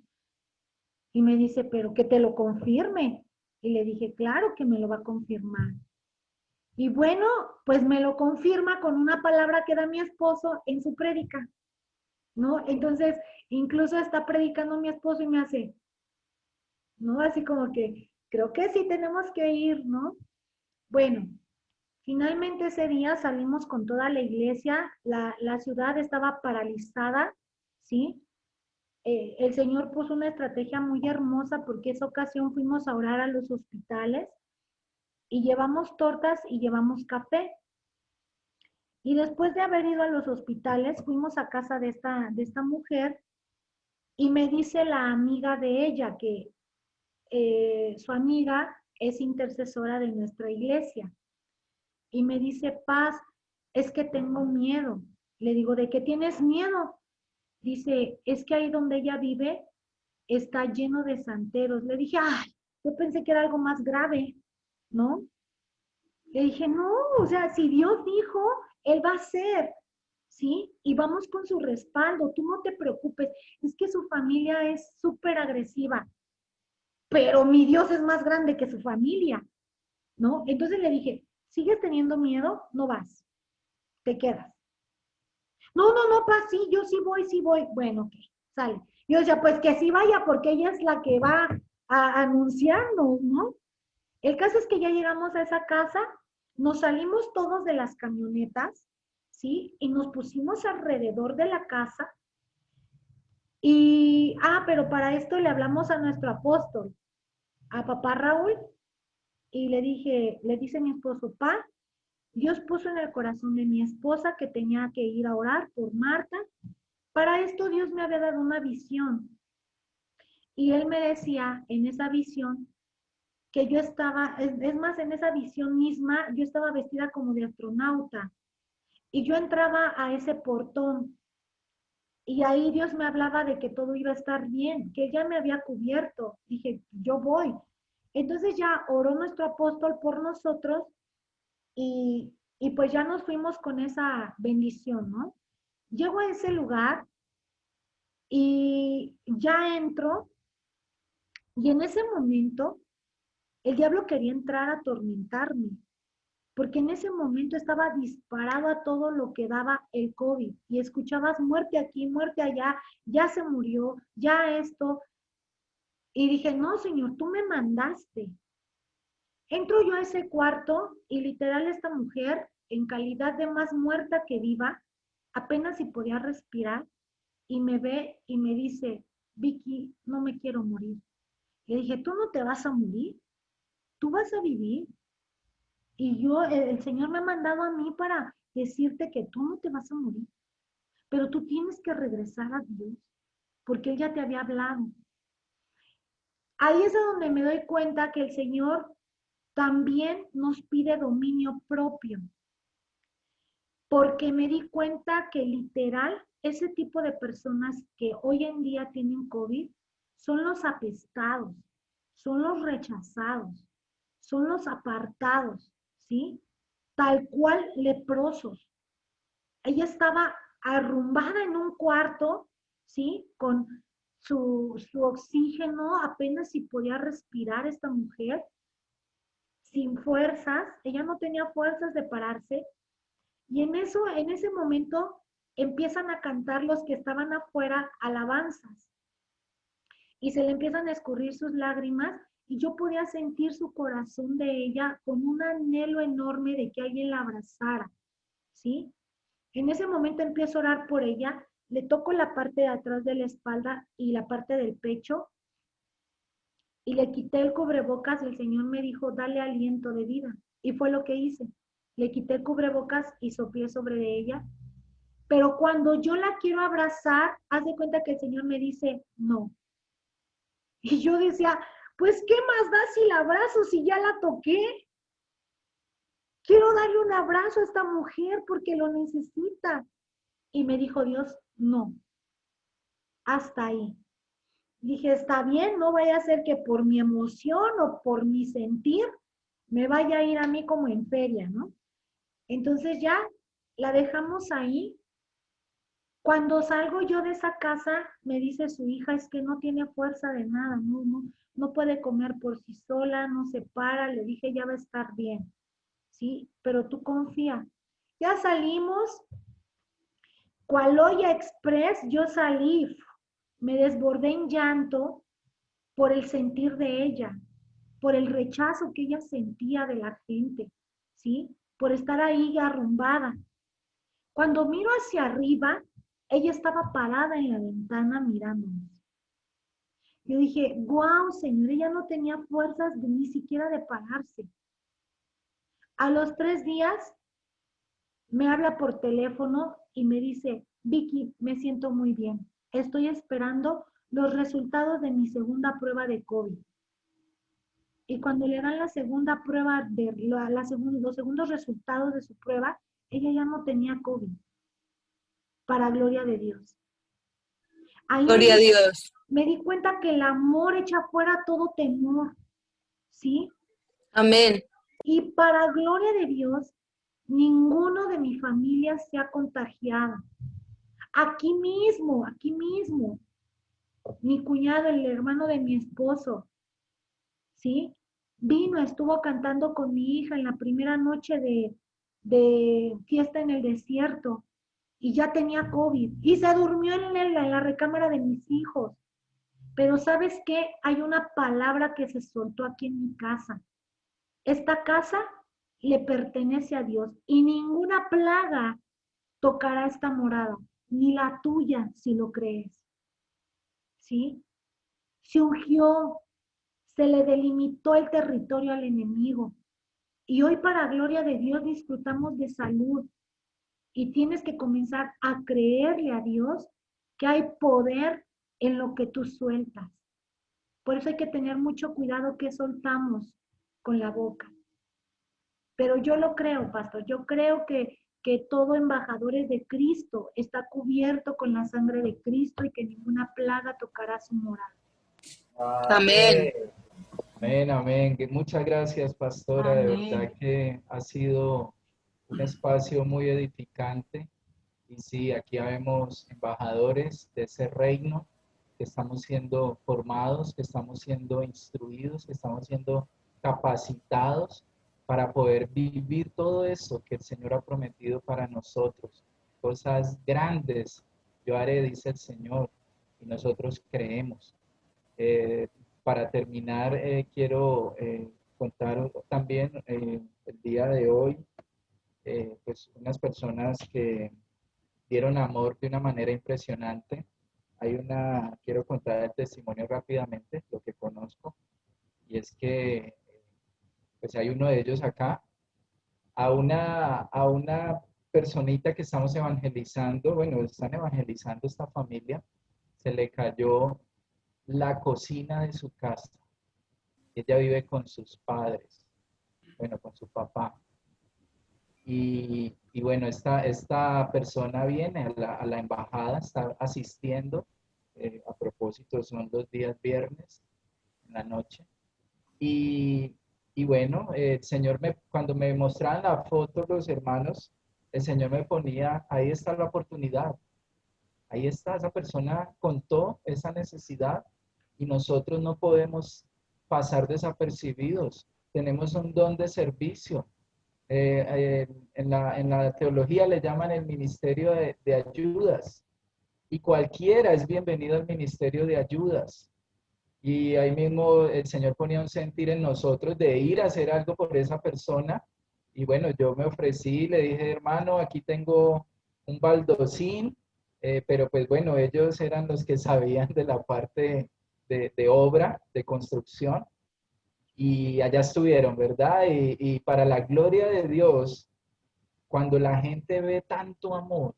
Y me dice, pero que te lo confirme. Y le dije, claro que me lo va a confirmar. Y bueno, pues me lo confirma con una palabra que da mi esposo en su prédica, ¿no? Entonces, incluso está predicando mi esposo y me hace, ¿no? Así como que, creo que sí tenemos que ir, ¿no? Bueno, finalmente ese día salimos con toda la iglesia, la ciudad estaba paralizada, ¿sí? El Señor puso una estrategia muy hermosa porque esa ocasión fuimos a orar a los hospitales y llevamos tortas y llevamos café. Y después de haber ido a los hospitales, fuimos a casa de esta mujer y me dice la amiga de ella que su amiga es intercesora de nuestra iglesia. Y me dice, Paz, es que tengo miedo. Le digo, ¿de qué tienes miedo? Dice, es que ahí donde ella vive está lleno de santeros. Le dije, ay, yo pensé que era algo más grave, ¿no? Le dije, no, o sea, si Dios dijo, Él va a hacer, ¿sí? Y vamos con su respaldo, tú no te preocupes, es que su familia es súper agresiva, pero mi Dios es más grande que su familia, ¿no? Entonces le dije, ¿sigues teniendo miedo? No vas, te quedas. No, no, no, pa, sí, yo sí voy. Bueno, ok, sale. Yo decía, pues que sí vaya, porque ella es la que va a anunciarnos, ¿no? El caso es que ya llegamos a esa casa, nos salimos todos de las camionetas, ¿sí? Y nos pusimos alrededor de la casa. Y, pero para esto le hablamos a nuestro apóstol, a papá Raúl, y le dice mi esposo, pa, Dios puso en el corazón de mi esposa que tenía que ir a orar por Marta. Para esto Dios me había dado una visión. Y él me decía en esa visión que yo estaba, es más, en esa visión misma, yo estaba vestida como de astronauta. Y yo entraba a ese portón. Y ahí Dios me hablaba de que todo iba a estar bien, que ya me había cubierto. Dije, yo voy. Entonces ya oró nuestro apóstol por nosotros y pues ya nos fuimos con esa bendición, ¿no? Llego a ese lugar y ya entro y en ese momento el diablo quería entrar a atormentarme, porque en ese momento estaba disparado a todo lo que daba el COVID y escuchabas muerte aquí, muerte allá, ya se murió, ya esto. Y dije, no, Señor, tú me mandaste. Entro yo a ese cuarto y literal esta mujer, en calidad de más muerta que viva, apenas si podía respirar, y me ve y me dice, Vicky, no me quiero morir. Le dije, tú no te vas a morir, tú vas a vivir. Y yo, el Señor me ha mandado a mí para decirte que tú no te vas a morir, pero tú tienes que regresar a Dios, porque Él ya te había hablado. Ahí es donde me doy cuenta que el Señor también nos pide dominio propio, porque me di cuenta que literal ese tipo de personas que hoy en día tienen COVID son los apestados, son los rechazados, son los apartados, ¿sí? Tal cual leprosos. Ella estaba arrumbada en un cuarto, ¿sí? Con su oxígeno, apenas si podía respirar esta mujer, sin fuerzas, ella no tenía fuerzas de pararse, y en ese momento empiezan a cantar los que estaban afuera alabanzas, y se le empiezan a escurrir sus lágrimas, y yo podía sentir su corazón de ella con un anhelo enorme de que alguien la abrazara, ¿sí? En ese momento empiezo a orar por ella, le toco la parte de atrás de la espalda y la parte del pecho, y le quité el cubrebocas. El Señor me dijo, dale aliento de vida. Y fue lo que hice. Le quité el cubrebocas y soplé sobre ella. Pero cuando yo la quiero abrazar, haz de cuenta que el Señor me dice, no. Y yo decía, pues, ¿qué más da si la abrazo, si ya la toqué? Quiero darle un abrazo a esta mujer porque lo necesita. Y me dijo Dios, no, hasta ahí. Dije, está bien, no vaya a ser que por mi emoción o por mi sentir me vaya a ir a mí como en feria, ¿no? Entonces ya la dejamos ahí. Cuando salgo yo de esa casa, me dice su hija, es que no tiene fuerza de nada, no puede comer por sí sola, no se para. Le dije, ya va a estar bien, ¿sí? Pero tú confía. Ya salimos, cual olla express, yo salí, me desbordé en llanto por el sentir de ella, por el rechazo que ella sentía de la gente, ¿sí? Por estar ahí arrumbada. Cuando miro hacia arriba, ella estaba parada en la ventana mirándonos. Yo dije, wow, Señor, ella no tenía fuerzas ni siquiera de pararse. A los 3 días me habla por teléfono y me dice, Vicky, me siento muy bien. Estoy esperando los resultados de mi segunda prueba de COVID. Y cuando le dan la segunda prueba, los segundos resultados de su prueba, ella ya no tenía COVID. Para gloria de Dios. Ahí Gloria a Dios. me di cuenta que el amor echa fuera todo temor, ¿sí? Amén. Y para gloria de Dios, ninguno de mi familia se ha contagiado. Aquí mismo, mi cuñado, el hermano de mi esposo, ¿sí? Vino, estuvo cantando con mi hija en la primera noche de fiesta en el desierto y ya tenía COVID y se durmió en la recámara de mis hijos. Pero ¿sabes qué? Hay una palabra que se soltó aquí en mi casa. Esta casa le pertenece a Dios y ninguna plaga tocará esta morada, ni la tuya si lo crees. ¿Sí? Se ungió, se le delimitó el territorio al enemigo. Y hoy, para gloria de Dios, disfrutamos de salud. Y tienes que comenzar a creerle a Dios que hay poder en lo que tú sueltas. Por eso hay que tener mucho cuidado que soltamos con la boca. Pero yo lo creo, pastor. Yo creo que todo embajadores de Cristo está cubierto con la sangre de Cristo y que ninguna plaga tocará su morada. Amén. Amén, amén. Muchas gracias, pastora. De Amén. verdad que ha sido un espacio muy edificante. Y sí, aquí vemos embajadores de ese reino que estamos siendo formados, que estamos siendo instruidos, que estamos siendo capacitados para poder vivir todo eso que el Señor ha prometido para nosotros. Cosas grandes yo haré, dice el Señor, y nosotros creemos. Eh, para terminar, quiero contar también el día de hoy, pues unas personas que dieron amor de una manera impresionante. Quiero contar el testimonio rápidamente, lo que conozco, y es que pues hay uno de ellos acá, a una personita que estamos evangelizando, bueno, están evangelizando esta familia, se le cayó la cocina de su casa. Ella vive con sus padres, bueno, con su papá. Y bueno, esta persona viene a la embajada, está asistiendo. A propósito, son los días viernes en la noche. Y, y bueno, el Señor cuando me mostraban la foto los hermanos, el Señor me ponía, ahí está la oportunidad. Ahí está, esa persona contó esa necesidad y nosotros no podemos pasar desapercibidos. Tenemos un don de servicio. En la teología le llaman el ministerio de ayudas y cualquiera es bienvenido al ministerio de ayudas. Y ahí mismo el Señor ponía un sentir en nosotros de ir a hacer algo por esa persona. Y bueno, yo me ofrecí, le dije, hermano, aquí tengo un baldosín, pero pues bueno, ellos eran los que sabían de la parte de obra, de construcción. Y allá estuvieron, ¿verdad? Y para la gloria de Dios, cuando la gente ve tanto amor,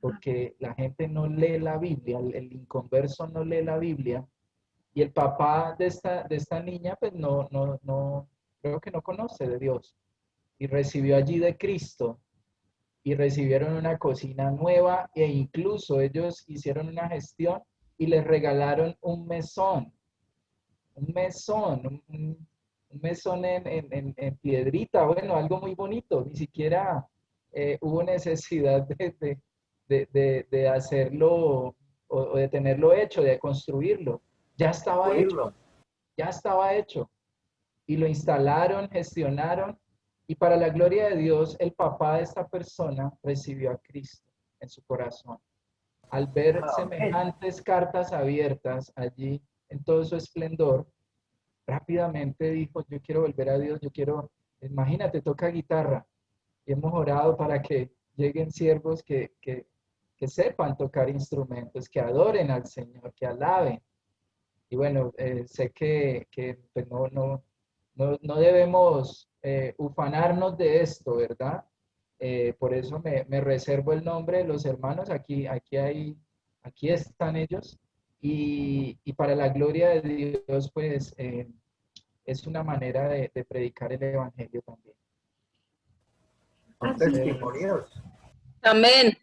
porque la gente no lee la Biblia, el inconverso no lee la Biblia, y el papá de esta niña, pues no, creo que no conoce de Dios, y recibió allí de Cristo, y recibieron una cocina nueva, e incluso ellos hicieron una gestión y les regalaron un mesón, un mesón en piedrita, bueno, algo muy bonito, ni siquiera hubo necesidad de hacerlo o de tenerlo hecho, de construirlo. Ya estaba hecho, ya estaba hecho. Y lo instalaron, gestionaron, y para la gloria de Dios, el papá de esta persona recibió a Cristo en su corazón. Al ver semejantes cartas abiertas allí en todo su esplendor, rápidamente dijo, yo quiero volver a Dios, yo quiero, imagínate, toca guitarra, y hemos orado para que lleguen siervos que sepan tocar instrumentos, que adoren al Señor, que alaben. Y bueno, sé que pues no debemos ufanarnos de esto, ¿verdad? Por eso me reservo el nombre de los hermanos, aquí están ellos, y para la gloria de Dios, pues es una manera de predicar el Evangelio también. Son Así es. testimonios. Amén.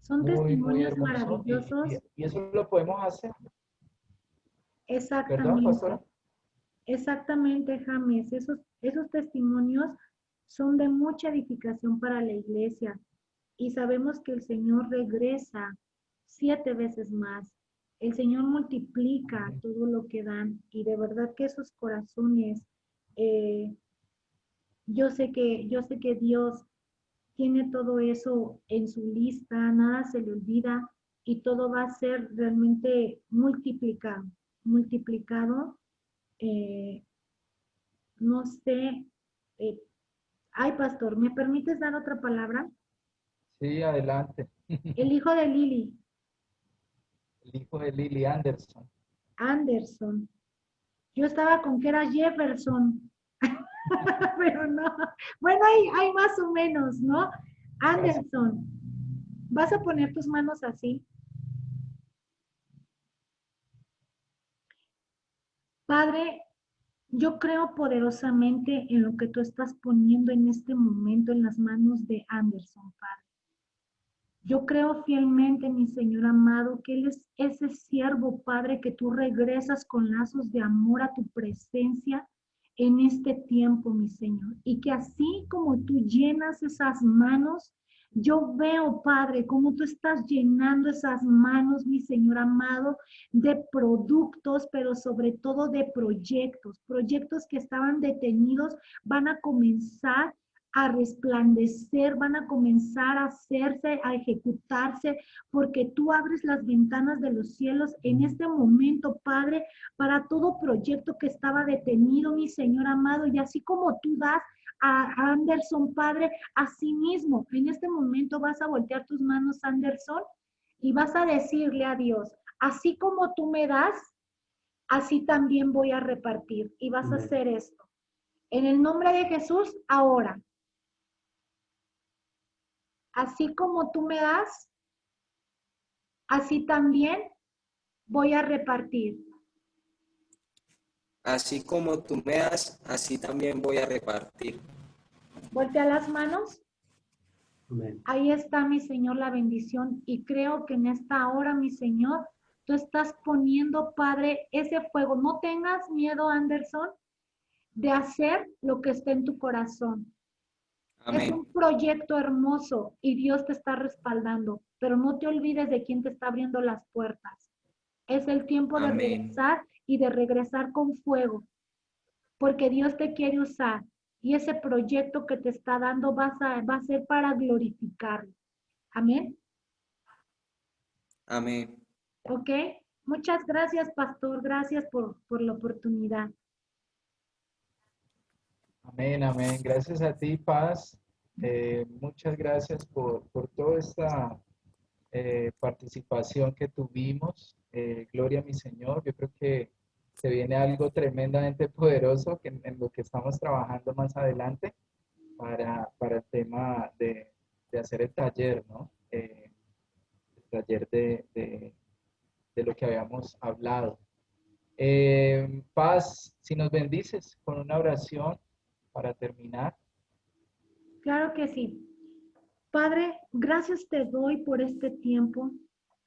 Son Muy testimonios hermoso, maravillosos. y eso lo podemos hacer, ¿verdad, Exactamente. pastora? Exactamente, James. Esos testimonios son de mucha edificación para la iglesia y sabemos que el Señor regresa 7 veces más. El Señor multiplica todo lo que dan y de verdad que esos corazones, yo sé que Dios tiene todo eso en su lista, nada se le olvida y todo va a ser realmente multiplicado. eh, no sé, eh, ay, pastor, ¿me permites dar otra palabra? Sí, adelante. El hijo de Lily, El hijo de Lily Anderson. Anderson. Yo estaba con que era Jefferson, pero no. Bueno, hay más o menos, ¿no? Anderson, vas a poner tus manos así. Padre, yo creo poderosamente en lo que tú estás poniendo en este momento en las manos de Anderson, Padre. Yo creo fielmente, mi Señor amado, que Él es ese siervo, Padre, que tú regresas con lazos de amor a tu presencia en este tiempo, mi Señor. Y que así como tú llenas esas manos, yo veo, Padre, cómo tú estás llenando esas manos, mi Señor amado, de productos, pero sobre todo de proyectos. Proyectos que estaban detenidos van a comenzar a resplandecer, van a comenzar a hacerse, a ejecutarse, porque tú abres las ventanas de los cielos en este momento, Padre, para todo proyecto que estaba detenido, mi Señor amado, y así como tú das a Anderson, Padre, así mismo, en este momento vas a voltear tus manos, Anderson, y vas a decirle a Dios, así como tú me das, así también voy a repartir, y vas a hacer esto. En el nombre de Jesús, ahora. Así como tú me das, así también voy a repartir. Así como tú me das, así también voy a repartir. Voltea las manos. Amén. Ahí está, mi Señor, la bendición. Y creo que en esta hora, mi Señor, tú estás poniendo, Padre, ese fuego. No tengas miedo, Anderson, de hacer lo que está en tu corazón. Amén. Es un proyecto hermoso y Dios te está respaldando, pero no te olvides de quién te está abriendo las puertas. Es el tiempo de regresar y de regresar con fuego, porque Dios te quiere usar y ese proyecto que te está dando va a ser para glorificarlo. Amén. Amén. ¿Ok? Muchas gracias, pastor. Gracias por la oportunidad. Amén, amén. Gracias a ti, Paz. Muchas gracias por toda esta participación que tuvimos. Gloria a mi Señor. Yo creo que se viene algo tremendamente poderoso en lo que estamos trabajando más adelante para el tema de hacer el taller, ¿no? El taller de lo que habíamos hablado. Paz, si nos bendices con una oración para terminar. Claro que sí. Padre, gracias te doy por este tiempo.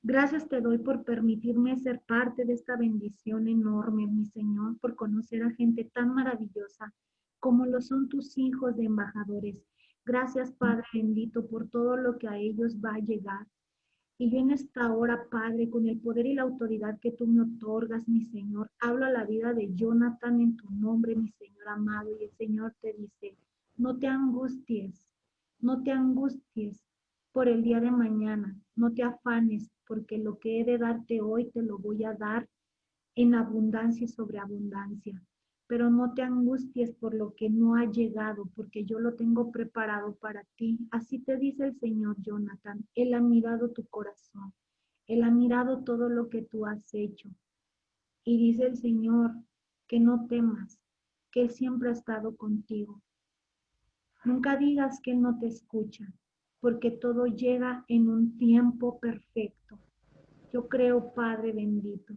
Gracias te doy por permitirme ser parte de esta bendición enorme, mi Señor, por conocer a gente tan maravillosa como lo son tus hijos de embajadores. Gracias, Padre bendito, por todo lo que a ellos va a llegar. Y yo en esta hora, Padre, con el poder y la autoridad que tú me otorgas, mi Señor, hablo a la vida de Jonathan en tu nombre, mi Señor amado, y el Señor te dice, no te angusties, no te angusties por el día de mañana, no te afanes, porque lo que he de darte hoy te lo voy a dar en abundancia y sobreabundancia. Pero no te angusties por lo que no ha llegado, porque yo lo tengo preparado para ti. Así te dice el Señor, Jonathan. Él ha mirado tu corazón. Él ha mirado todo lo que tú has hecho. Y dice el Señor que no temas, que Él siempre ha estado contigo. Nunca digas que Él no te escucha, porque todo llega en un tiempo perfecto. Yo creo, Padre bendito,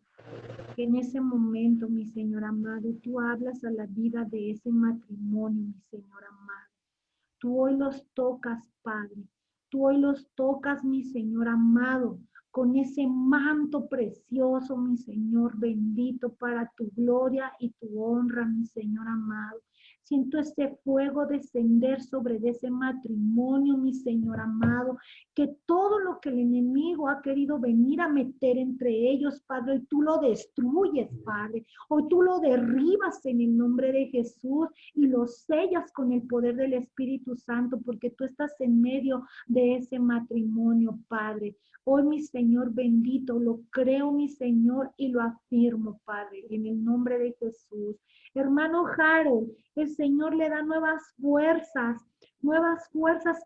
que en ese momento, mi Señor amado, tú hablas a la vida de ese matrimonio, mi Señor amado. Tú hoy los tocas, Padre. Tú hoy los tocas, mi Señor amado, con ese manto precioso, mi Señor bendito, para tu gloria y tu honra, mi Señor amado. Siento ese fuego descender sobre ese matrimonio, mi Señor amado, que todo lo que el enemigo ha querido venir a meter entre ellos, Padre, hoy tú lo destruyes, Padre. Hoy tú lo derribas en el nombre de Jesús y lo sellas con el poder del Espíritu Santo, porque tú estás en medio de ese matrimonio, Padre. Hoy, mi Señor bendito, lo creo, mi Señor, y lo afirmo, Padre, en el nombre de Jesús. Hermano Harold, el Señor le da nuevas fuerzas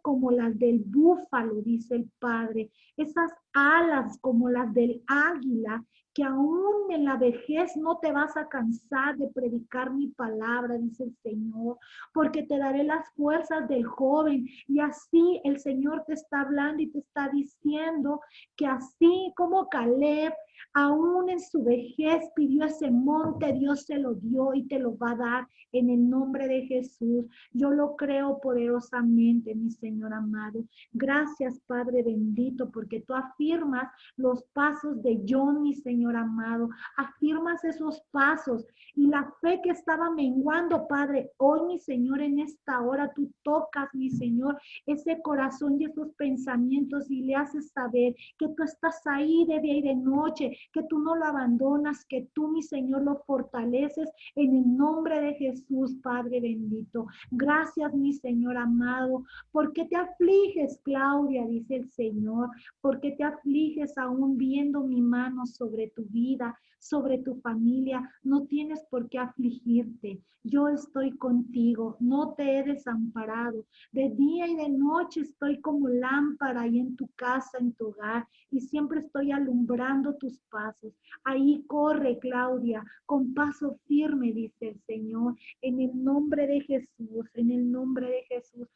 como las del búfalo, dice el Padre, esas alas como las del águila que aún en la vejez no te vas a cansar de predicar mi palabra, dice el Señor, porque te daré las fuerzas del joven. Y así el Señor te está hablando y te está diciendo que así como Caleb, aún en su vejez pidió ese monte, Dios se lo dio y te lo va a dar en el nombre de Jesús. Yo lo creo poderosamente, mi Señor amado. Gracias, Padre bendito, porque tú afirmas los pasos de John, mi Señor amado. Afirmas esos pasos y la fe que estaba menguando, Padre, hoy, mi Señor, en esta hora tú tocas, mi Señor, ese corazón y esos pensamientos y le haces saber que tú estás ahí de día y de noche, que tú no lo abandonas, que tú, mi Señor, lo fortaleces en el nombre de Jesús, Padre bendito. Gracias, mi Señor amado. ¿Por qué te afliges, Claudia? Dice el Señor. ¿Por qué te afliges aún viendo mi mano sobre tu vida, sobre tu familia? No tienes por qué afligirte. Yo estoy contigo, no te he desamparado. De día y de noche estoy como lámpara ahí en tu casa, en tu hogar, y siempre estoy alumbrando tus pasos. Ahí corre, Claudia, con paso firme, dice el Señor, en el nombre de Jesús, en el nombre de Jesús.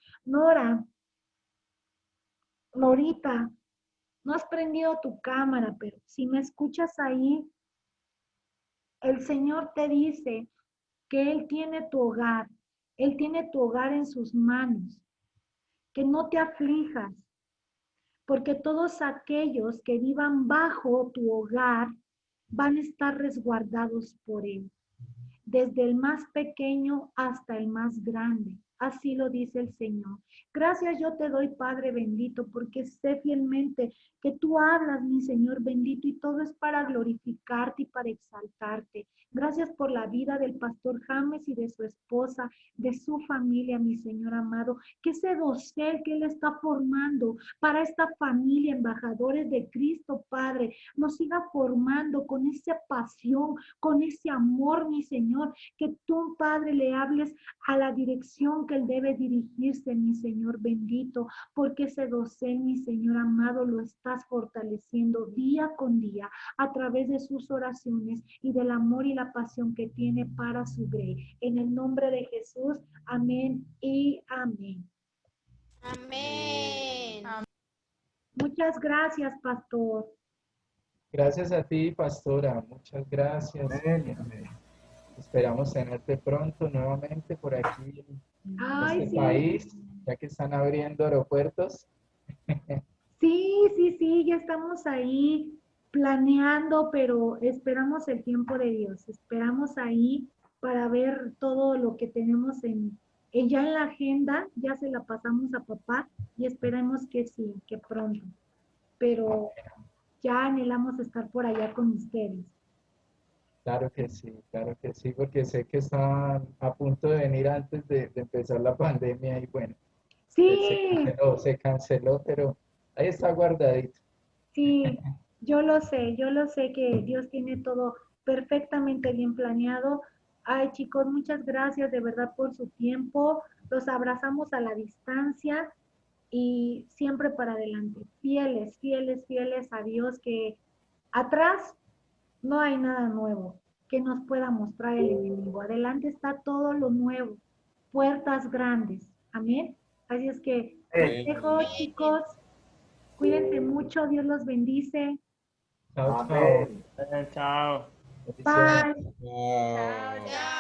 Norita, no has prendido tu cámara, pero si me escuchas ahí, el Señor te dice que Él tiene tu hogar, Él tiene tu hogar en sus manos, que no te aflijas, porque todos aquellos que vivan bajo tu hogar van a estar resguardados por Él, desde el más pequeño hasta el más grande. Así lo dice el Señor. Gracias yo te doy, Padre bendito, porque sé fielmente que tú hablas, mi Señor bendito, y todo es para glorificarte y para exaltarte. Gracias por la vida del pastor James y de su esposa, de su familia, mi Señor amado, que ese dosel que Él está formando para esta familia, embajadores de Cristo, Padre, nos siga formando con esa pasión, con ese amor, mi Señor, que tú, Padre, le hables a la dirección que Él debe dirigirse, mi Señor bendito, porque ese dosel, mi Señor amado, lo estás fortaleciendo día con día a través de sus oraciones y del amor y la pasión que tiene para su grey. En el nombre de Jesús, amén y amén. Amén. Muchas gracias, pastor. Gracias a ti, pastora. Muchas gracias. Esperamos tenerte pronto nuevamente por aquí en Ay, este sí. país, ya que están abriendo aeropuertos. Sí, ya estamos ahí planeando, pero esperamos el tiempo de Dios. Esperamos ahí para ver todo lo que tenemos ya en la agenda, ya se la pasamos a papá y esperemos que sí, que pronto. Pero ya anhelamos estar por allá con ustedes. Claro que sí, porque sé que estaban a punto de venir antes de empezar la pandemia y bueno, Sí, se canceló, pero ahí está guardadito. sí, yo lo sé que Dios tiene todo perfectamente bien planeado. Ay, chicos, muchas gracias de verdad por su tiempo. Los abrazamos a la distancia y siempre para adelante. Fieles, fieles, fieles a Dios, que atrás no hay nada nuevo que nos pueda mostrar el enemigo. Adelante está todo lo nuevo, puertas grandes. Amén. Así es que los dejo, chicos. Cuídense mucho, Dios los bendice. Chao, chao. Chao. Bendiciones. Bye. Chao.